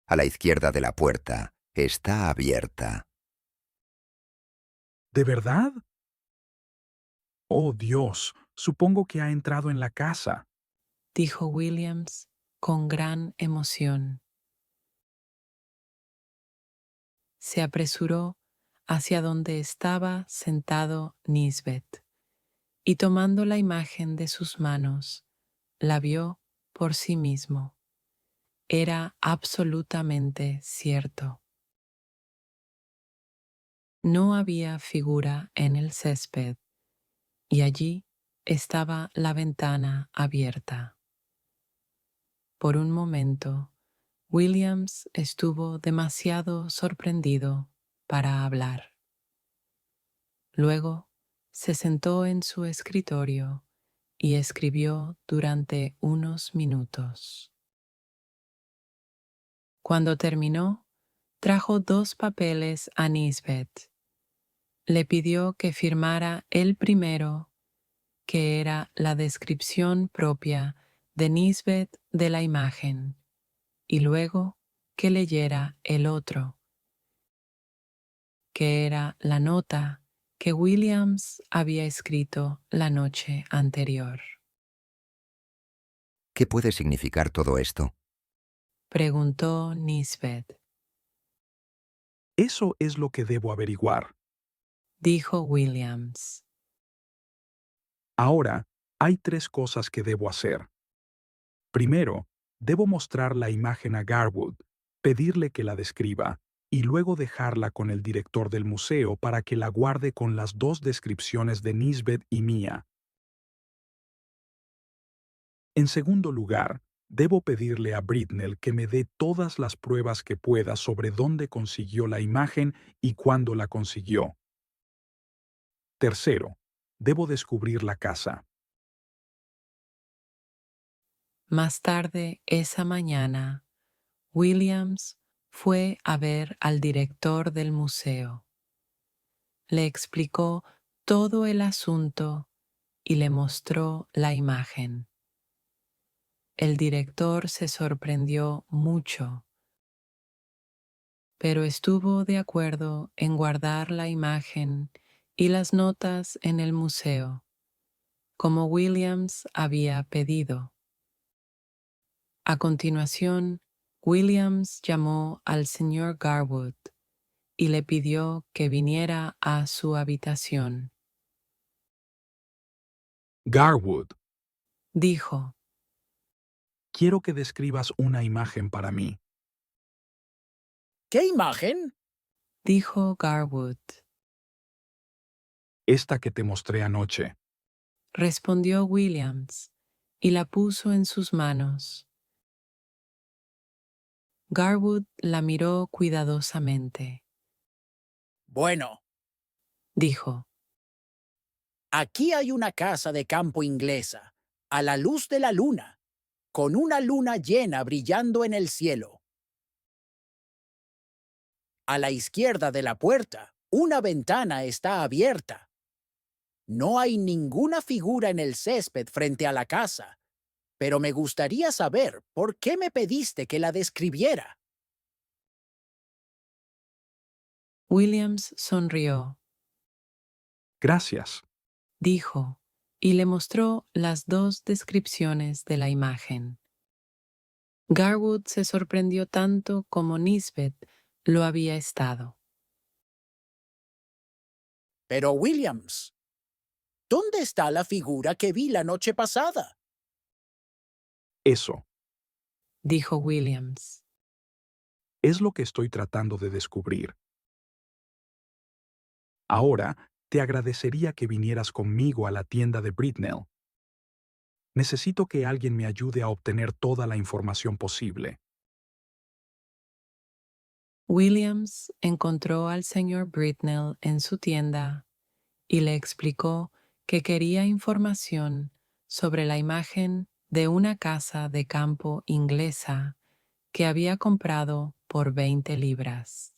a la izquierda de la puerta, está abierta. ¿De verdad? Oh, Dios, supongo que ha entrado en la casa. Dijo Williams con gran emoción. Se apresuró hacia donde estaba sentado Nisbet y tomando la imagen de sus manos, la vio por sí mismo. Era absolutamente cierto. No había figura en el césped y allí estaba la ventana abierta. Por un momento, Williams estuvo demasiado sorprendido para hablar. Luego se sentó en su escritorio y escribió durante unos minutos. Cuando terminó, trajo 2 papeles a Nisbet. Le pidió que firmara el primero, que era la descripción propia de Nisbet de la imagen, y luego que leyera el otro, que era la nota que Williams había escrito la noche anterior. ¿Qué puede significar todo esto? Preguntó Nisbet. Eso es lo que debo averiguar. Dijo Williams. Ahora, hay 3 cosas que debo hacer. Primero, debo mostrar la imagen a Garwood, pedirle que la describa, y luego dejarla con el director del museo para que la guarde con las 2 descripciones de Nisbet y mía. En segundo lugar, debo pedirle a Britnell que me dé todas las pruebas que pueda sobre dónde consiguió la imagen y cuándo la consiguió. Tercero, debo descubrir la casa. Más tarde esa mañana, Williams fue a ver al director del museo. Le explicó todo el asunto y le mostró la imagen. El director se sorprendió mucho, pero estuvo de acuerdo en guardar la imagen y las notas en el museo, como Williams había pedido. A continuación, Williams llamó al señor Garwood y le pidió que viniera a su habitación. Garwood, Dijo, quiero que describas una imagen para mí. ¿Qué imagen? dijo Garwood. Esta que te mostré anoche. Respondió Williams y la puso en sus manos. Garwood la miró cuidadosamente. Bueno, dijo. Aquí hay una casa de campo inglesa, a la luz de la luna, con una luna llena brillando en el cielo. A la izquierda de la puerta, una ventana está abierta. No hay ninguna figura en el césped frente a la casa, pero me gustaría saber por qué me pediste que la describiera. Williams sonrió, Gracias. dijo, y le mostró las dos descripciones de la imagen. Garwood se sorprendió tanto como Nisbet lo había estado. Pero Williams, ¿dónde está la figura que vi la noche pasada? Eso Dijo Williams. es lo que estoy tratando de descubrir. Ahora, te agradecería que vinieras conmigo a la tienda de Britnell. Necesito que alguien me ayude a obtener toda la información posible. Williams encontró al señor Britnell en su tienda y le explicó que quería información sobre la imagen de una casa de campo inglesa que había comprado por 20 libras.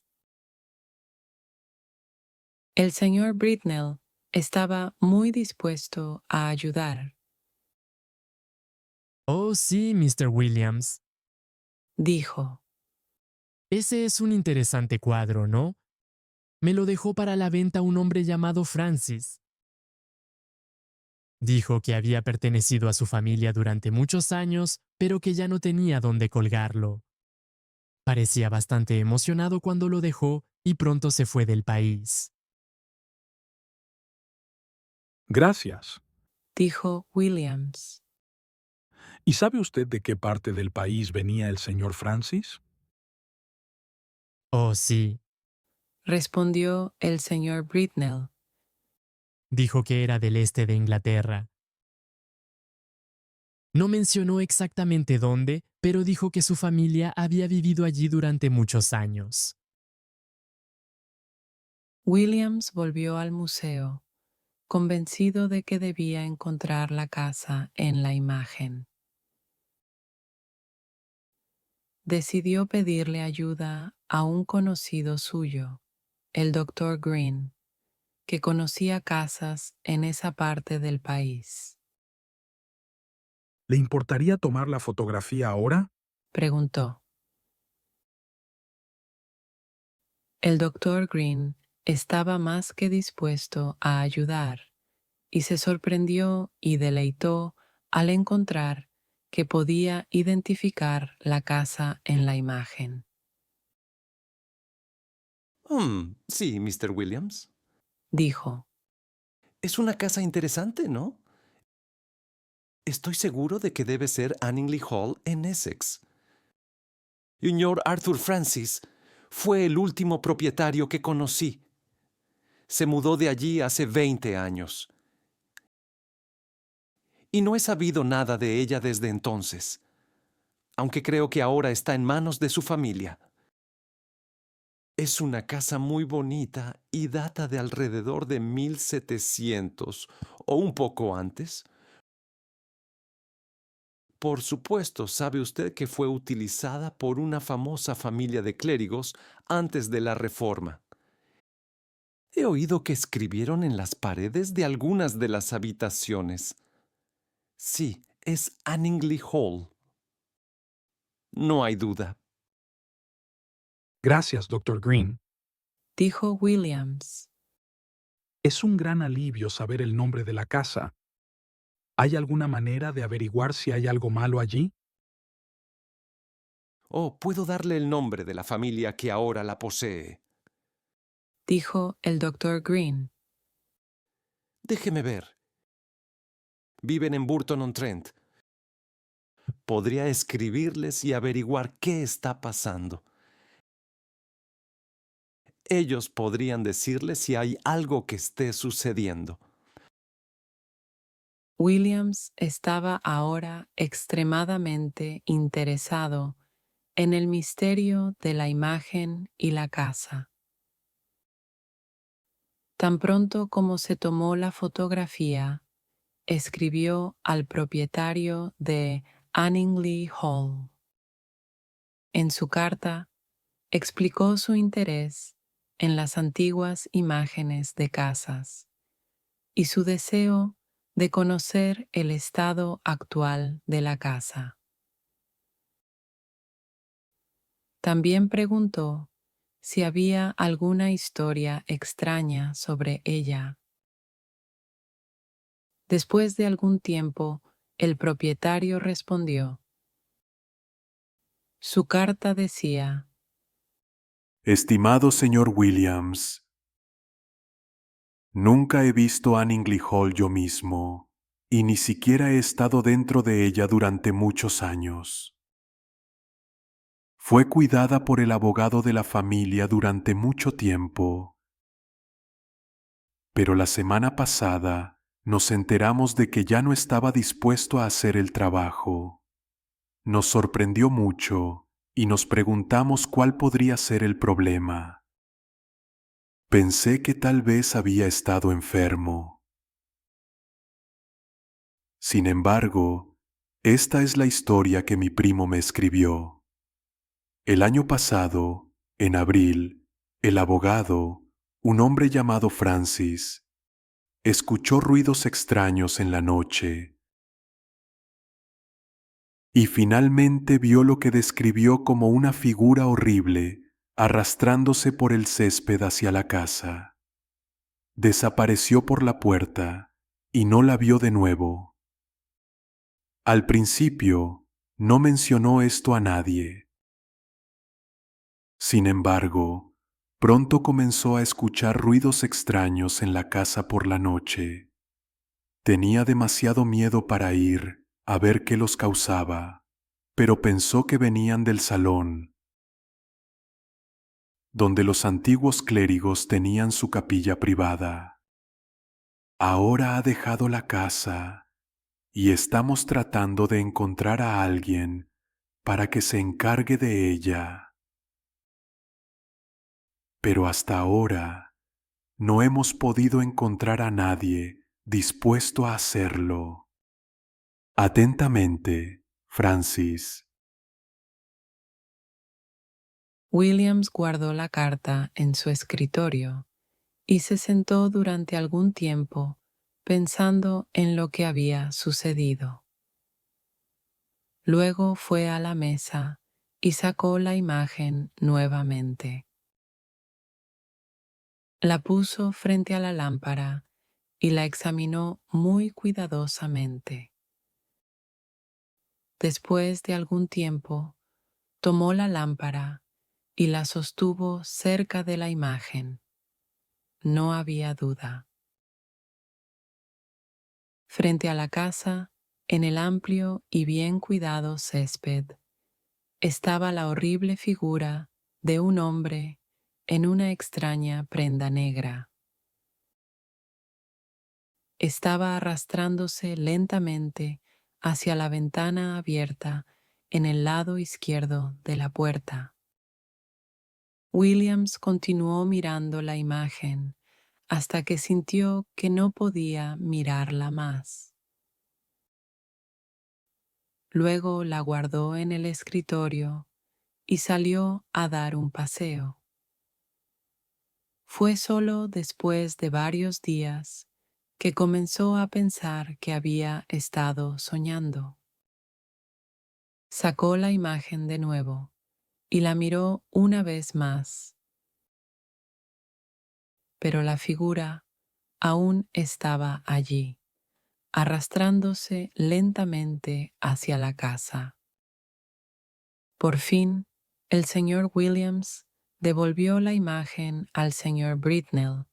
El señor Britnell estaba muy dispuesto a ayudar, Oh, sí, Mr. Williams. dijo. Ese es un interesante cuadro, ¿no? Me lo dejó para la venta un hombre llamado Francis. Dijo que había pertenecido a su familia durante muchos años, pero que ya no tenía dónde colgarlo. Parecía bastante emocionado cuando lo dejó y pronto se fue del país. Gracias. Dijo Williams. ¿Y sabe usted de qué parte del país venía el señor Francis? Oh, sí. Respondió el señor Britnell. Dijo que era del este de Inglaterra. No mencionó exactamente dónde, pero dijo que su familia había vivido allí durante muchos años. Williams volvió al museo, convencido de que debía encontrar la casa en la imagen. Decidió pedirle ayuda a un conocido suyo, el Dr. Green, que conocía casas en esa parte del país. ¿Le importaría tomar la fotografía ahora? Preguntó. El Dr. Green estaba más que dispuesto a ayudar y se sorprendió y deleitó al encontrar que podía identificar la casa en la imagen. Sí, Mr. Williams. Dijo. Es una casa interesante, ¿no? Estoy seguro de que debe ser Anningley Hall en Essex. Señor Arthur Francis fue el último propietario que conocí. Se mudó de allí hace 20 años. Y no he sabido nada de ella desde entonces, aunque creo que ahora está en manos de su familia. Es una casa muy bonita y data de alrededor de 1700 o un poco antes. Por supuesto, sabe usted que fue utilizada por una famosa familia de clérigos antes de la Reforma. He oído que escribieron en las paredes de algunas de las habitaciones. Sí, es Anningley Hall. No hay duda. Gracias, Dr. Green. Dijo Williams. Es un gran alivio saber el nombre de la casa. ¿Hay alguna manera de averiguar si hay algo malo allí? Oh, puedo darle el nombre de la familia que ahora la posee. Dijo el Dr. Green. Déjeme ver. Viven en Burton-on-Trent. Podría escribirles y averiguar qué está pasando. Ellos podrían decirle si hay algo que esté sucediendo. Williams estaba ahora extremadamente interesado en el misterio de la imagen y la casa. Tan pronto como se tomó la fotografía, escribió al propietario de Anningley Hall. En su carta, explicó su interés en las antiguas imágenes de casas y su deseo de conocer el estado actual de la casa. También preguntó si había alguna historia extraña sobre ella. Después de algún tiempo, el propietario respondió. Su carta decía: Estimado señor Williams, nunca he visto Anningley Hall yo mismo, y ni siquiera he estado dentro de ella durante muchos años. Fue cuidada por el abogado de la familia durante mucho tiempo. Pero la semana pasada nos enteramos de que ya no estaba dispuesto a hacer el trabajo. Nos sorprendió mucho y nos preguntamos cuál podría ser el problema. Pensé que tal vez había estado enfermo. Sin embargo, esta es la historia que mi primo me escribió. El año pasado, en abril, el abogado, un hombre llamado Francis, escuchó ruidos extraños en la noche y finalmente vio lo que describió como una figura horrible arrastrándose por el césped hacia la casa. Desapareció por la puerta y no la vio de nuevo. Al principio, no mencionó esto a nadie. Sin embargo, pronto comenzó a escuchar ruidos extraños en la casa por la noche. Tenía demasiado miedo para ir a ver qué los causaba, pero pensó que venían del salón, donde los antiguos clérigos tenían su capilla privada. Ahora ha dejado la casa y estamos tratando de encontrar a alguien para que se encargue de ella. Pero hasta ahora no hemos podido encontrar a nadie dispuesto a hacerlo. Atentamente, Francis. Williams guardó la carta en su escritorio y se sentó durante algún tiempo pensando en lo que había sucedido. Luego fue a la mesa y sacó la imagen nuevamente. La puso frente a la lámpara y la examinó muy cuidadosamente. Después de algún tiempo, tomó la lámpara y la sostuvo cerca de la imagen. No había duda. Frente a la casa, en el amplio y bien cuidado césped, estaba la horrible figura de un hombre en una extraña prenda negra. Estaba arrastrándose lentamente hacia la ventana abierta en el lado izquierdo de la puerta. Williams continuó mirando la imagen hasta que sintió que no podía mirarla más. Luego la guardó en el escritorio y salió a dar un paseo. Fue solo después de varios días que comenzó a pensar que había estado soñando. Sacó la imagen de nuevo y la miró una vez más. Pero la figura aún estaba allí, arrastrándose lentamente hacia la casa. Por fin, el señor Williams devolvió la imagen al señor Britnell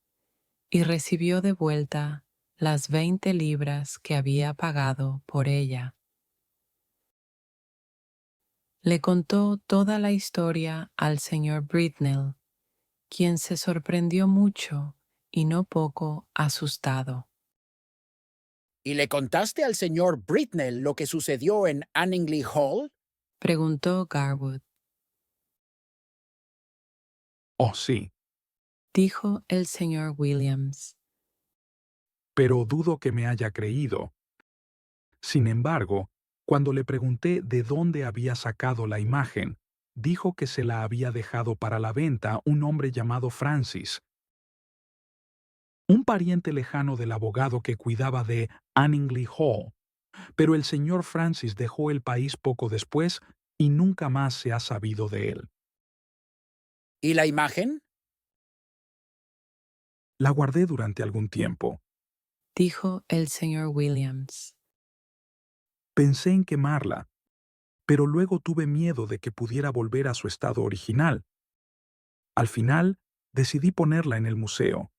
y recibió de vuelta las 20 libras que había pagado por ella. Le contó toda la historia al señor Britnell, quien se sorprendió mucho y no poco asustado. ¿Y le contaste al señor Britnell lo que sucedió en Anningley Hall? Preguntó Garwood. Oh, sí. dijo el señor Williams. Pero dudo que me haya creído. Sin embargo, cuando le pregunté de dónde había sacado la imagen, dijo que se la había dejado para la venta un hombre llamado Francis, un pariente lejano del abogado que cuidaba de Anningley Hall. Pero el señor Francis dejó el país poco después y nunca más se ha sabido de él. ¿Y la imagen? La guardé durante algún tiempo. Dijo el señor Williams. Pensé en quemarla, pero luego tuve miedo de que pudiera volver a su estado original. Al final, decidí ponerla en el museo.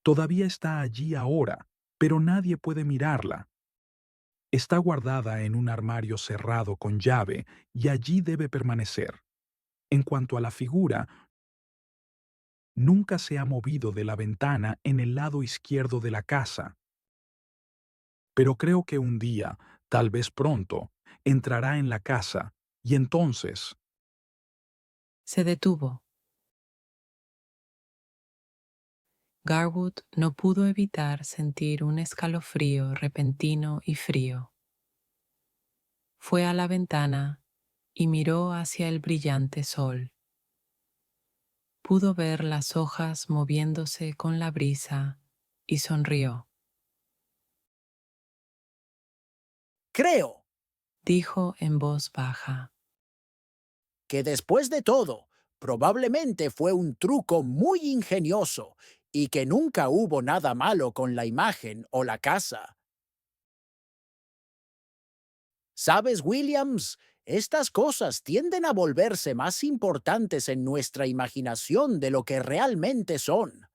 Todavía está allí ahora, pero nadie puede mirarla. Está guardada en un armario cerrado con llave y allí debe permanecer. En cuanto a la figura, nunca se ha movido de la ventana en el lado izquierdo de la casa. Pero creo que un día, tal vez pronto, entrará en la casa y entonces... Se detuvo. Garwood no pudo evitar sentir un escalofrío repentino y frío. Fue a la ventana y miró hacia el brillante sol. Pudo ver las hojas moviéndose con la brisa y sonrió. Creo, Dijo en voz baja, que después de todo, probablemente fue un truco muy ingenioso y que nunca hubo nada malo con la imagen o la casa. ¿Sabes, Williams? Estas cosas tienden a volverse más importantes en nuestra imaginación de lo que realmente son.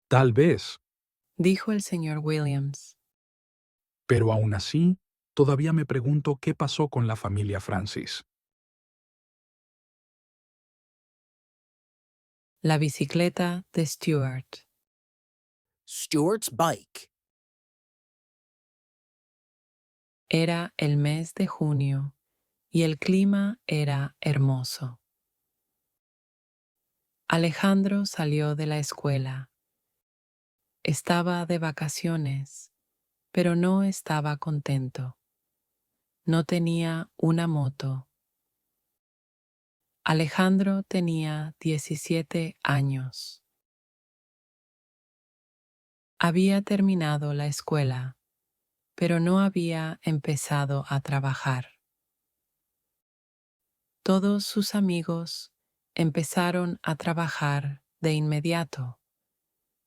Tal vez, dijo el señor Williams. pero aún así, todavía me pregunto qué pasó con la familia Francis. La bicicleta de Stuart. Stuart's bike. Era el mes de junio y el clima era hermoso. Alejandro salió de la escuela. Estaba de vacaciones, pero no estaba contento. No tenía una moto. Alejandro tenía 17 años. Había terminado la escuela, pero no había empezado a trabajar. Todos sus amigos empezaron a trabajar de inmediato,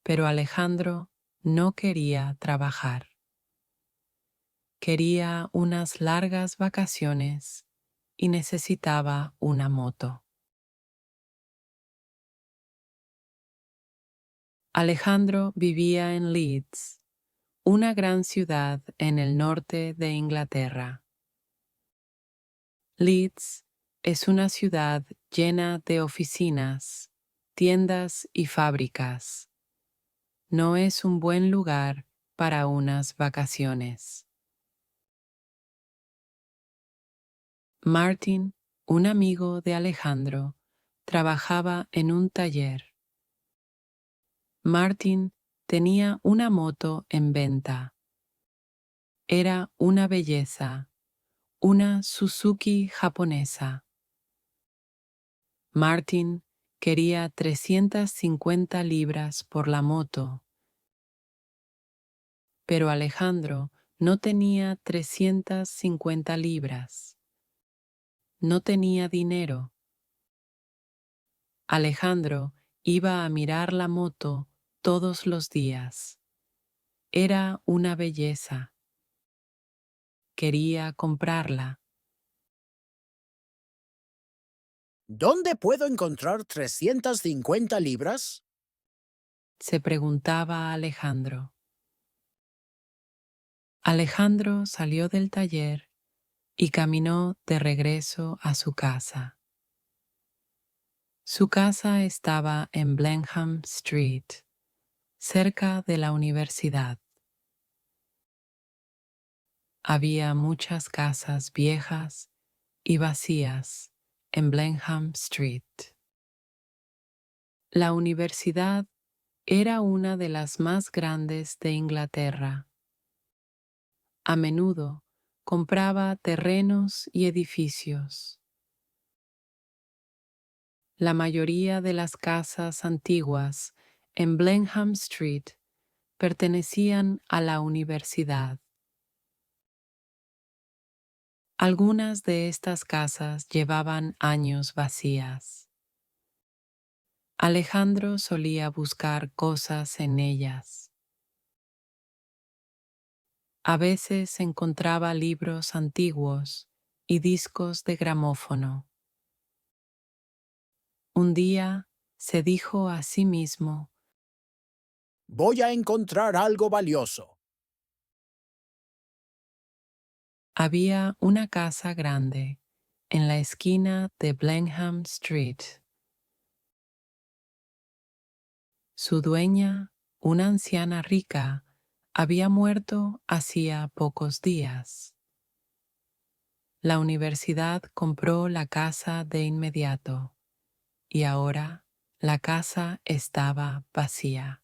pero Alejandro no quería trabajar. Quería unas largas vacaciones y necesitaba una moto. Alejandro vivía en Leeds, una gran ciudad en el norte de Inglaterra. Leeds es una ciudad llena de oficinas, tiendas y fábricas. No es un buen lugar para unas vacaciones. Martin, un amigo de Alejandro, trabajaba en un taller. Martin tenía una moto en venta. Era una belleza, una Suzuki japonesa. Martin quería 350 libras por la moto, pero Alejandro no tenía 350 libras. No tenía dinero. Alejandro iba a mirar la moto todos los días. Era una belleza. Quería comprarla. ¿Dónde puedo encontrar 350 libras? Se preguntaba Alejandro. Alejandro salió del taller y caminó de regreso a su casa. Su casa estaba en Blenheim Street, cerca de la universidad. Había muchas casas viejas y vacías en Blenheim Street. La universidad era una de las más grandes de Inglaterra. A menudo compraba terrenos y edificios. La mayoría de las casas antiguas en Blenheim Street pertenecían a la universidad. Algunas de estas casas llevaban años vacías. Alejandro solía buscar cosas en ellas. A veces encontraba libros antiguos y discos de gramófono. Un día se dijo a sí mismo: voy a encontrar algo valioso. Había una casa grande en la esquina de Blenheim Street. Su dueña, una anciana rica, había muerto hacía pocos días. La universidad compró la casa de inmediato y ahora la casa estaba vacía.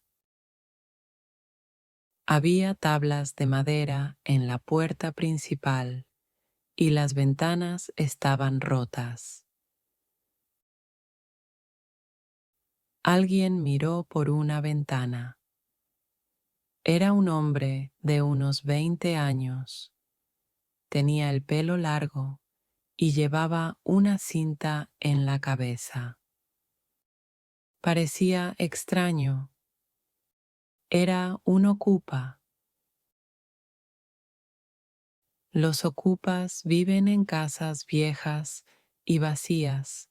Había tablas de madera en la puerta principal y las ventanas estaban rotas. Alguien miró por una ventana. Era un hombre de unos 20 años. Tenía el pelo largo y llevaba una cinta en la cabeza. Parecía extraño. Era un ocupa. Los ocupas viven en casas viejas y vacías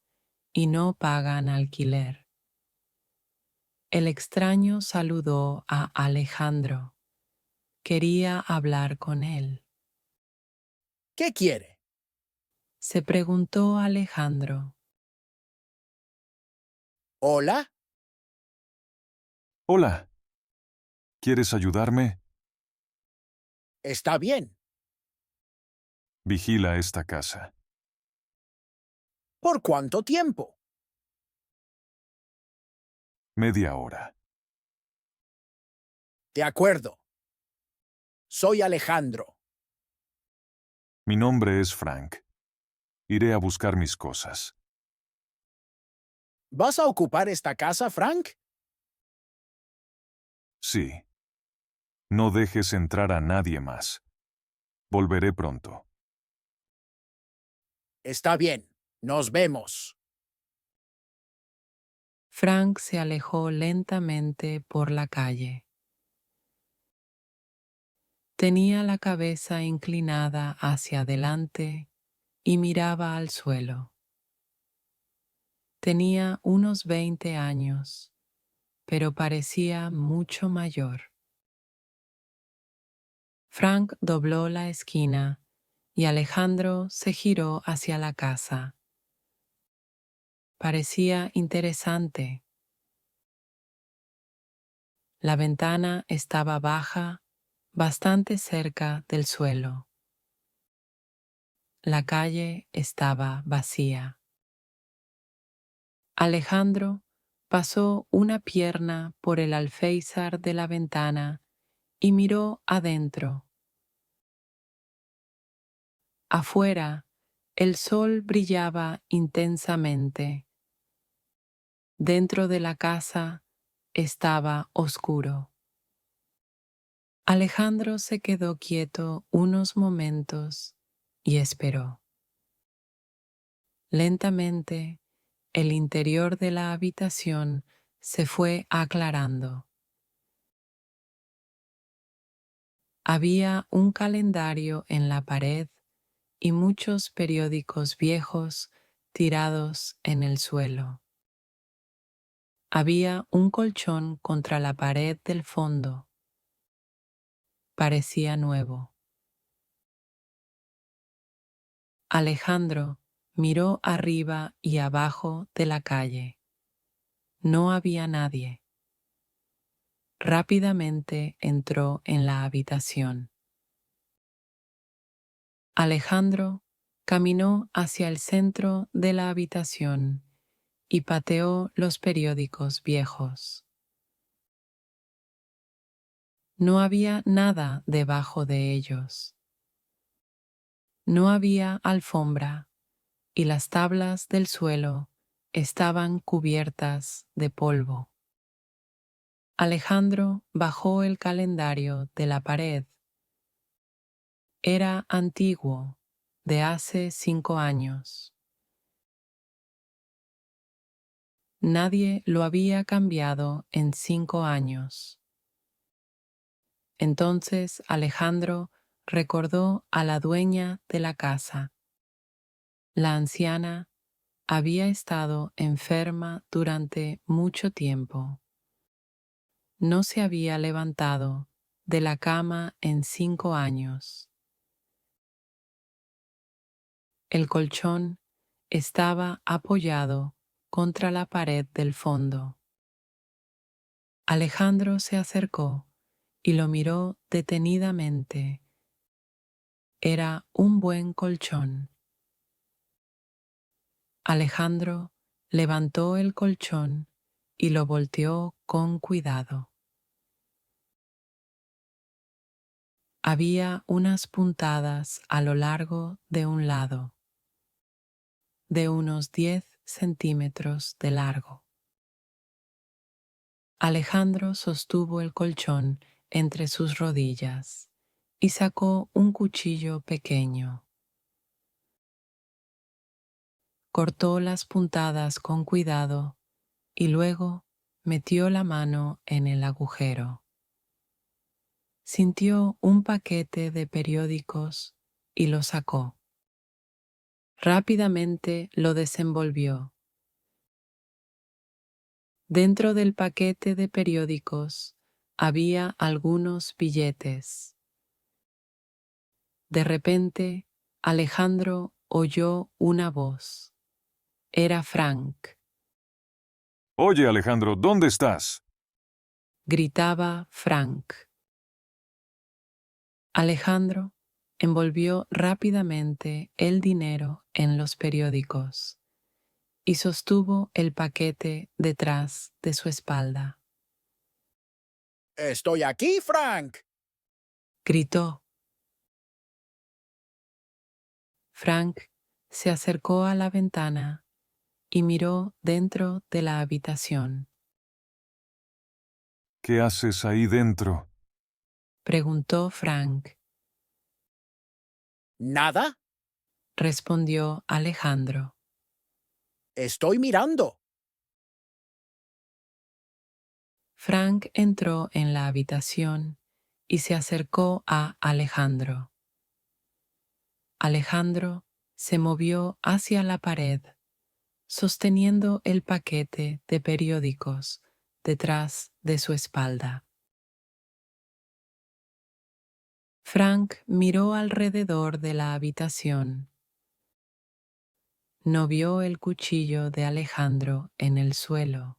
y no pagan alquiler. El extraño saludó a Alejandro. Quería hablar con él. ¿Qué quiere? Se preguntó Alejandro. ¿Hola? Hola. ¿Quieres ayudarme? Está bien. Vigila esta casa. ¿Por cuánto tiempo? Media hora. De acuerdo. Soy Alejandro. Mi nombre es Frank. Iré a buscar mis cosas. ¿Vas a ocupar esta casa, Frank? Sí. No dejes entrar a nadie más. Volveré pronto. Está bien. Nos vemos. Frank se alejó lentamente por la calle. Tenía la cabeza inclinada hacia adelante y miraba al suelo. Tenía unos 20 años, pero parecía mucho mayor. Frank dobló la esquina y Alejandro se giró hacia la casa. Parecía interesante. La ventana estaba baja, bastante cerca del suelo. La calle estaba vacía. Alejandro pasó una pierna por el alféizar de la ventana y miró adentro. Afuera, el sol brillaba intensamente. Dentro de la casa estaba oscuro. Alejandro se quedó quieto unos momentos y esperó. Lentamente, el interior de la habitación se fue aclarando. Había un calendario en la pared y muchos periódicos viejos tirados en el suelo. Había un colchón contra la pared del fondo. Parecía nuevo. Alejandro miró arriba y abajo de la calle. No había nadie. Rápidamente entró en la habitación. Alejandro Caminó hacia el centro de la habitación y pateó los periódicos viejos. No había nada debajo de ellos. No había alfombra y las tablas del suelo estaban cubiertas de polvo. Alejandro bajó el calendario de la pared. Era antiguo, de hace 5 años. Nadie lo había cambiado en 5 años. Entonces Alejandro recordó a la dueña de la casa. La anciana había estado enferma durante mucho tiempo. No se había levantado de la cama en 5 años. El colchón estaba apoyado contra la pared del fondo. Alejandro se acercó y lo miró detenidamente. Era un buen colchón. Alejandro levantó el colchón y lo volteó con cuidado. Había unas puntadas a lo largo de un lado, de unos 10 centímetros de largo. Alejandro sostuvo el colchón entre sus rodillas y sacó un cuchillo pequeño. Cortó las puntadas con cuidado y luego metió la mano en el agujero. Sintió un paquete de periódicos y lo sacó. Rápidamente lo desenvolvió. Dentro del paquete de periódicos había algunos billetes. De repente, Alejandro oyó una voz. Era Frank. Oye, Alejandro, ¿dónde estás? Gritaba Frank. Alejandro envolvió rápidamente el dinero en los periódicos y sostuvo el paquete detrás de su espalda. ¡Estoy aquí, Frank! Gritó. Frank se acercó a la ventana y miró dentro de la habitación. ¿Qué haces ahí dentro? Preguntó Frank. ¿Nada? Respondió Alejandro. Estoy mirando. Frank entró en la habitación y se acercó a Alejandro. Alejandro se movió hacia la pared, sosteniendo el paquete de periódicos detrás de su espalda. Frank miró alrededor de la habitación. No vio el cuchillo de Alejandro en el suelo.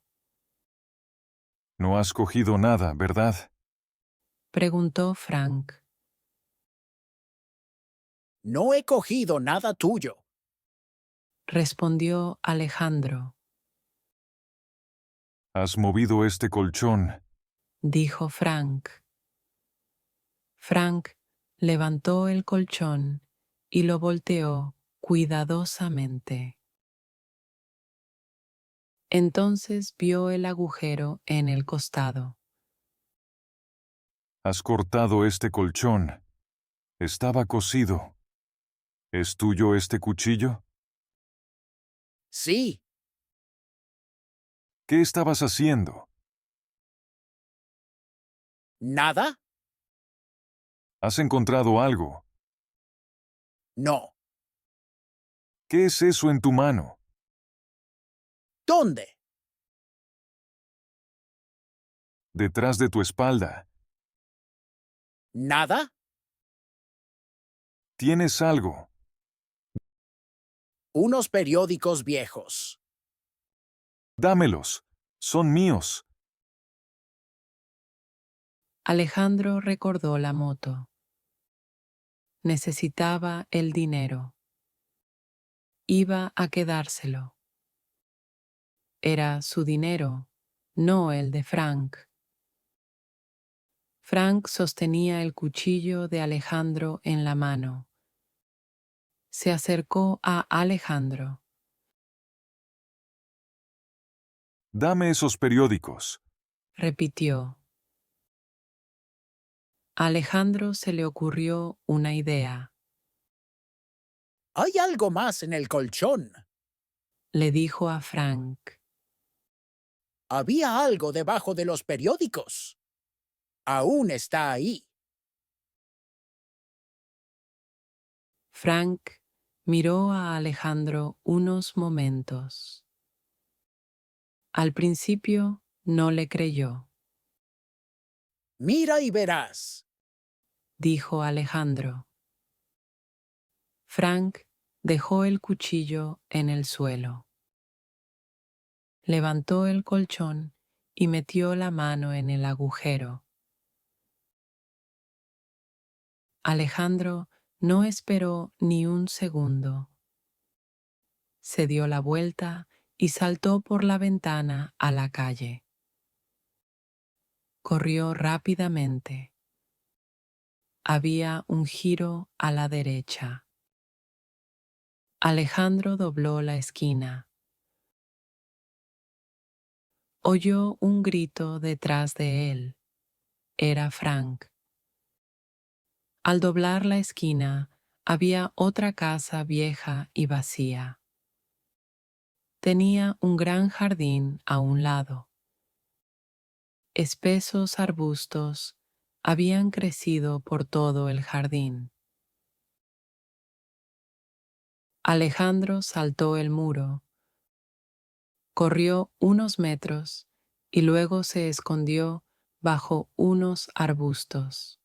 No has cogido nada, ¿verdad? Preguntó Frank. No he cogido nada tuyo. Respondió Alejandro. Has movido este colchón. Dijo Frank. Frank levantó el colchón y lo volteó cuidadosamente. Entonces vio el agujero en el costado. Has cortado este colchón. Estaba cosido. ¿Es tuyo este cuchillo? Sí. ¿Qué estabas haciendo? ¿Nada? ¿Has encontrado algo? No. ¿Qué es eso en tu mano? ¿Dónde? Detrás de tu espalda. ¿Nada? Tienes algo. Unos periódicos viejos. Dámelos. Son míos. Alejandro recordó la moto. Necesitaba el dinero. iba a quedárselo. Era su dinero, no el de Frank. Frank sostenía el cuchillo de Alejandro en la mano. Se acercó a Alejandro. Dame esos periódicos. Repitió. A Alejandro se le ocurrió una idea. Hay algo más en el colchón. Le dijo a Frank. Había algo debajo de los periódicos. Aún está ahí. Frank miró a Alejandro unos momentos. Al principio no le creyó. Mira y verás, dijo Alejandro. Frank dejó el cuchillo en el suelo. Levantó el colchón y metió la mano en el agujero. Alejandro no esperó ni un segundo. Se dio la vuelta y saltó por la ventana a la calle. Corrió rápidamente. Había un giro a la derecha. Alejandro dobló la esquina. Oyó un grito detrás de él. Era Frank. Al doblar la esquina, había otra casa vieja y vacía. Tenía un gran jardín a un lado. Espesos arbustos habían crecido por todo el jardín. Alejandro saltó el muro, corrió unos metros y luego se escondió bajo unos arbustos.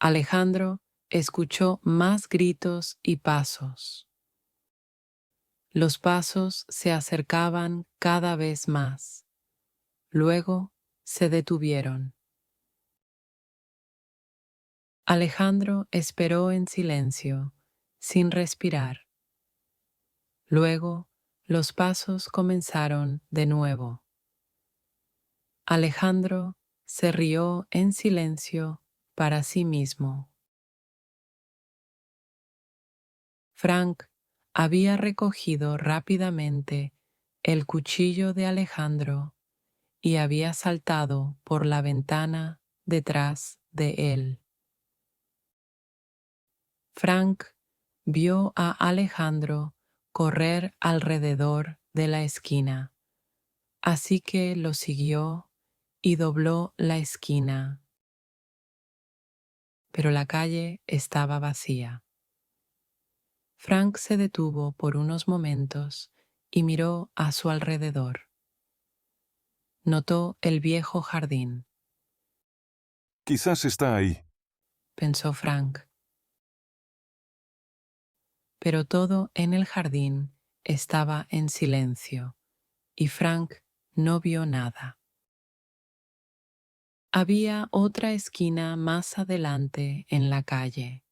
Alejandro escuchó más gritos y pasos. Los pasos se acercaban cada vez más. Luego se detuvieron. Alejandro esperó en silencio, sin respirar. Luego los pasos comenzaron de nuevo. Alejandro se rió en silencio para sí mismo. Frank había recogido rápidamente el cuchillo de Alejandro y había saltado por la ventana detrás de él. Frank vio a Alejandro correr alrededor de la esquina, así que lo siguió y dobló la esquina. Pero la calle estaba vacía. Frank se detuvo por unos momentos y miró a su alrededor. Notó el viejo jardín. Quizás está ahí, pensó Frank. Pero todo en el jardín estaba en silencio y Frank no vio nada. Había otra esquina más adelante en la calle.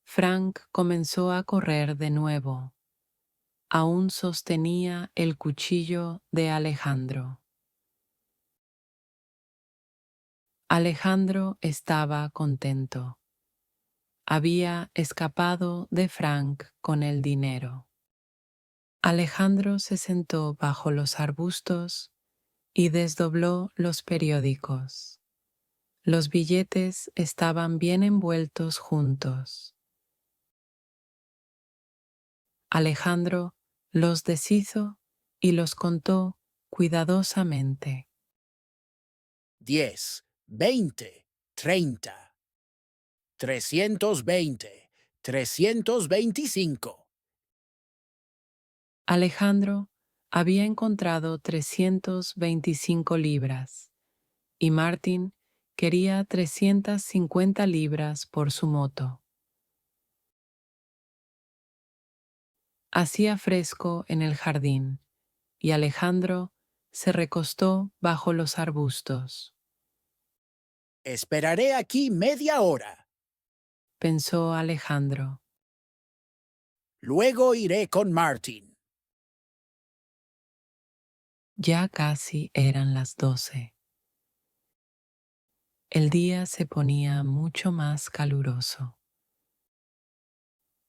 Frank comenzó a correr de nuevo. Aún sostenía el cuchillo de Alejandro. Alejandro estaba contento. Había escapado de Frank con el dinero. Alejandro se sentó bajo los arbustos y desdobló los periódicos. Los billetes estaban bien envueltos juntos. Alejandro los deshizo y los contó cuidadosamente. 10, 20, 30, 320, 325. Alejandro había encontrado 325 libras y Martin quería 350 libras por su moto. Hacía fresco en el jardín y Alejandro se recostó bajo los arbustos. Esperaré aquí media hora, pensó Alejandro. Luego iré con Martin. Ya casi eran las 12. El día se ponía mucho más caluroso.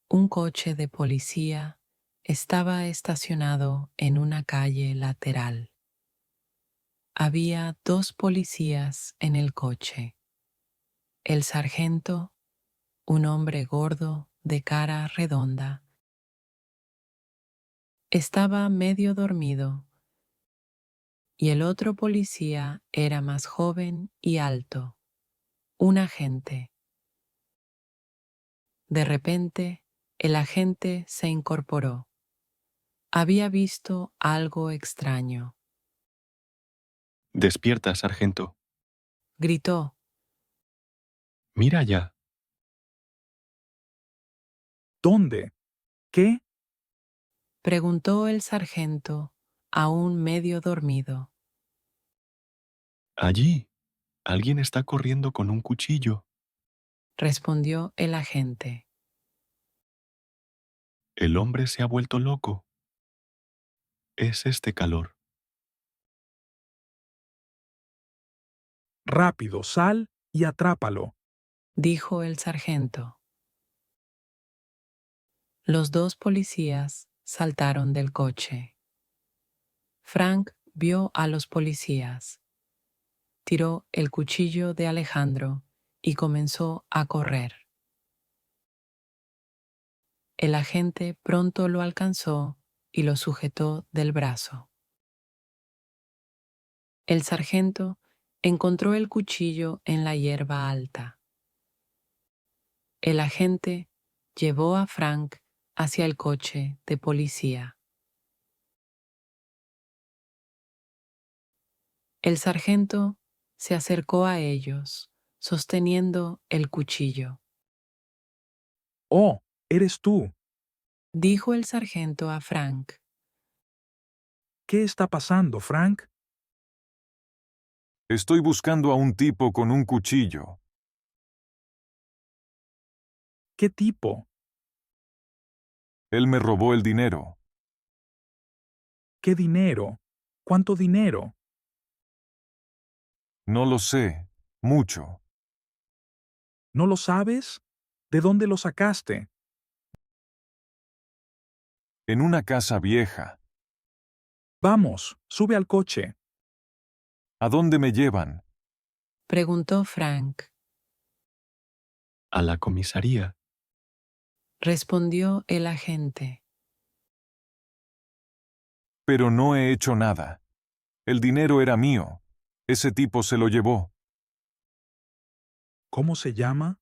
Un coche de policía estaba estacionado en una calle lateral. Había 2 policías en el coche. El sargento, un hombre gordo de cara redonda, estaba medio dormido, y el otro policía era más joven y alto, un agente. De repente, el agente se incorporó. Había visto algo extraño. Despierta, sargento. Gritó. Mira allá. ¿Dónde? ¿Qué? Preguntó el sargento, aún medio dormido. Allí. Alguien está corriendo con un cuchillo. Respondió el agente. El hombre se ha vuelto loco. Es este calor. Rápido, sal y atrápalo. Dijo el sargento. Los 2 policías saltaron del coche. Frank vio a los policías. Tiró el cuchillo de Alejandro y comenzó a correr. El agente pronto lo alcanzó y lo sujetó del brazo. El sargento encontró el cuchillo en la hierba alta. El agente llevó a Frank hacia el coche de policía. El sargento se acercó a ellos, sosteniendo el cuchillo. Oh, eres tú. Dijo el sargento a Frank. ¿Qué está pasando, Frank? Estoy buscando a un tipo con un cuchillo. ¿Qué tipo? Él me robó el dinero. ¿Qué dinero? ¿Cuánto dinero? No lo sé. Mucho. ¿No lo sabes? ¿De dónde lo sacaste? En una casa vieja. Vamos, sube al coche. ¿A dónde me llevan? Preguntó Frank. A la comisaría. Respondió el agente. Pero no he hecho nada. El dinero era mío. Ese tipo se lo llevó. ¿Cómo se llama?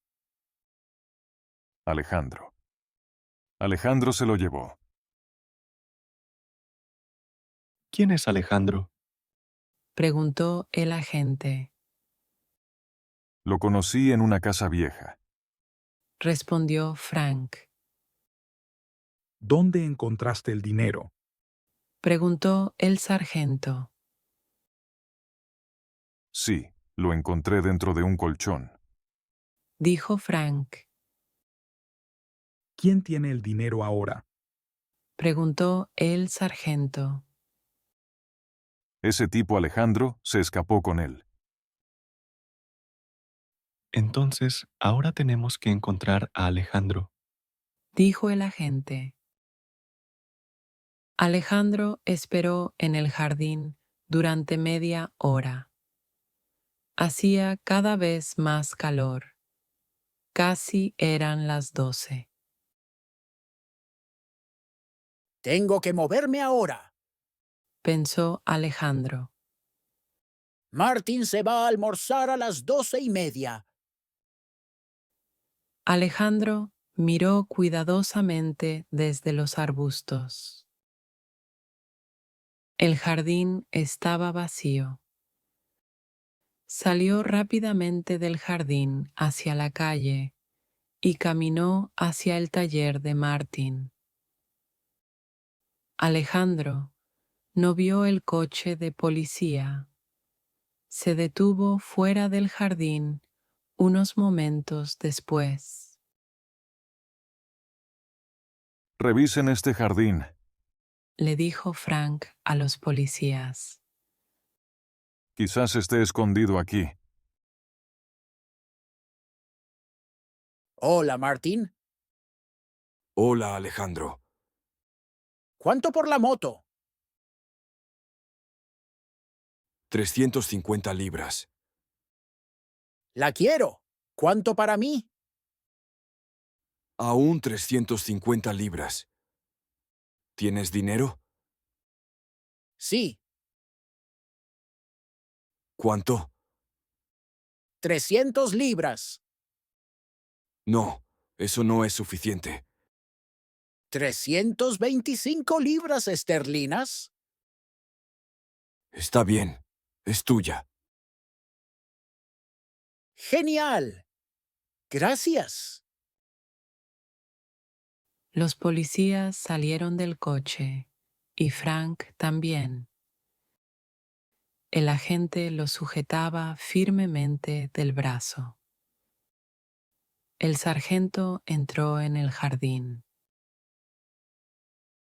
Alejandro. Alejandro se lo llevó. ¿Quién es Alejandro? Preguntó el agente. Lo conocí en una casa vieja. Respondió Frank. ¿Dónde encontraste el dinero? Preguntó el sargento. Sí, lo encontré dentro de un colchón. Dijo Frank. ¿Quién tiene el dinero ahora? Preguntó el sargento. Ese tipo Alejandro se escapó con él. Entonces, ahora tenemos que encontrar a Alejandro. Dijo el agente. Alejandro esperó en el jardín durante media hora. Hacía cada vez más calor. Casi eran las 12. Tengo que moverme ahora. Pensó Alejandro. Martin se va a almorzar a las 12:30. Alejandro miró cuidadosamente desde los arbustos. El jardín estaba vacío. Salió rápidamente del jardín hacia la calle y caminó hacia el taller de Martin. Alejandro no vio el coche de policía. Se detuvo fuera del jardín unos momentos después. Revisen este jardín. le dijo Frank a los policías. Quizás esté escondido aquí. Hola, Martin. Hola, Alejandro. ¿Cuánto por la moto? 350 libras. La quiero. ¿Cuánto para mí? Aún 350 libras. ¿Tienes dinero? Sí. ¿Cuánto? 300 libras. No, eso no es suficiente. 325 libras esterlinas. Está bien, es tuya. Genial. Gracias. Los policías salieron del coche y Frank también. El agente lo sujetaba firmemente del brazo. El sargento entró en el jardín.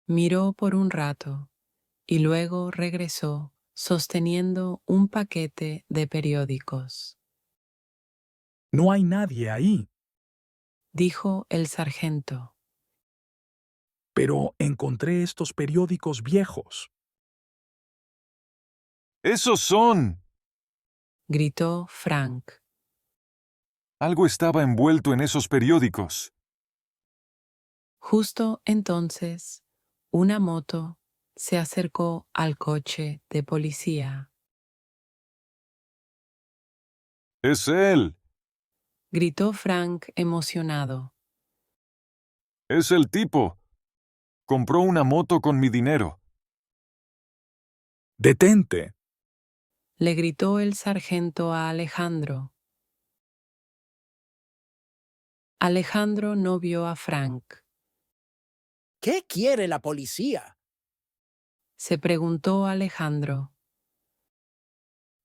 Miró por un rato y luego regresó sosteniendo un paquete de periódicos. No hay nadie ahí, Dijo el sargento. pero encontré estos periódicos viejos. ¡Esos son! Gritó Frank. Algo estaba envuelto en esos periódicos. Justo entonces, una moto se acercó al coche de policía. ¡Es él! Gritó Frank emocionado. ¡Es el tipo! Compró una moto con mi dinero. ¡Detente! Le gritó el sargento a Alejandro. Alejandro no vio a Frank. ¿Qué quiere la policía? Se preguntó Alejandro.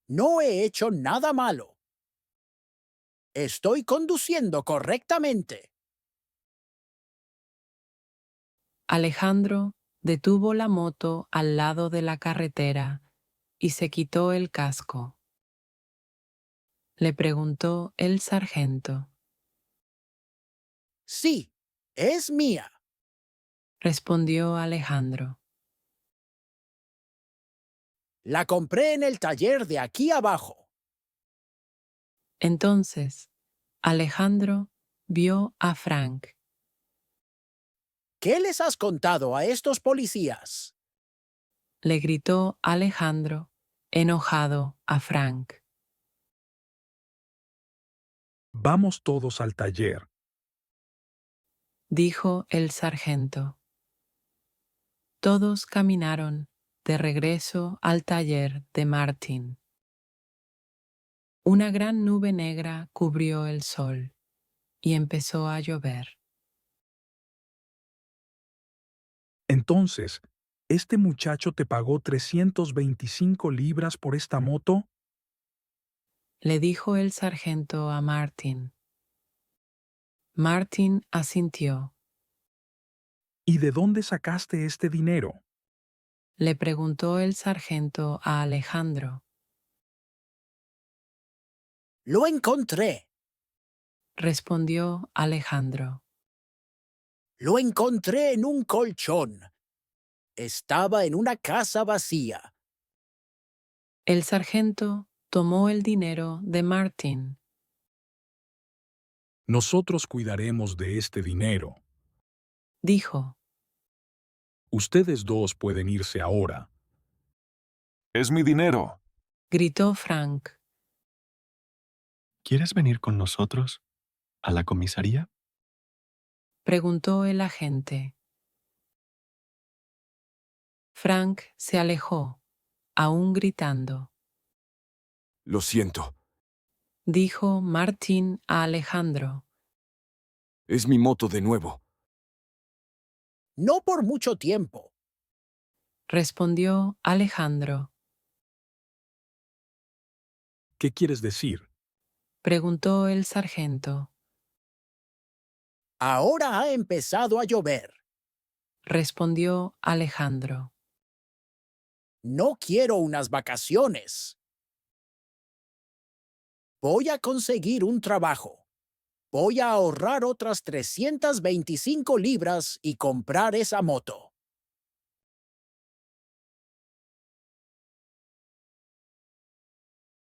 No he hecho nada malo. Estoy conduciendo correctamente. Alejandro detuvo la moto al lado de la carretera y se quitó el casco. Le preguntó el sargento. Sí, es mía. Respondió Alejandro. La compré en el taller de aquí abajo. Entonces, Alejandro vio a Frank. ¿Qué les has contado a estos policías? Le gritó Alejandro, enojado a Frank. Vamos todos al taller. Dijo el sargento. Todos caminaron de regreso al taller de Martin. Una gran nube negra cubrió el sol y empezó a llover. Entonces, ¿este muchacho te pagó 325 libras por esta moto? Le dijo el sargento a Martin. Martin asintió. ¿Y de dónde sacaste este dinero? Le preguntó el sargento a Alejandro. Lo encontré. Respondió Alejandro. Lo encontré en un colchón. Estaba en una casa vacía. El sargento tomó el dinero de Martin. Nosotros cuidaremos de este dinero. Dijo. Ustedes dos pueden irse ahora. ¡Es mi dinero! Gritó Frank. ¿Quieres venir con nosotros a la comisaría? Preguntó el agente. Frank se alejó, aún gritando. Lo siento. Dijo Martin a Alejandro. Es mi moto de nuevo. No por mucho tiempo. Respondió Alejandro. ¿Qué quieres decir? Preguntó el sargento. Ahora ha empezado a llover. respondió Alejandro. No quiero unas vacaciones. Voy a conseguir un trabajo. Voy a ahorrar otras 325 libras y comprar esa moto.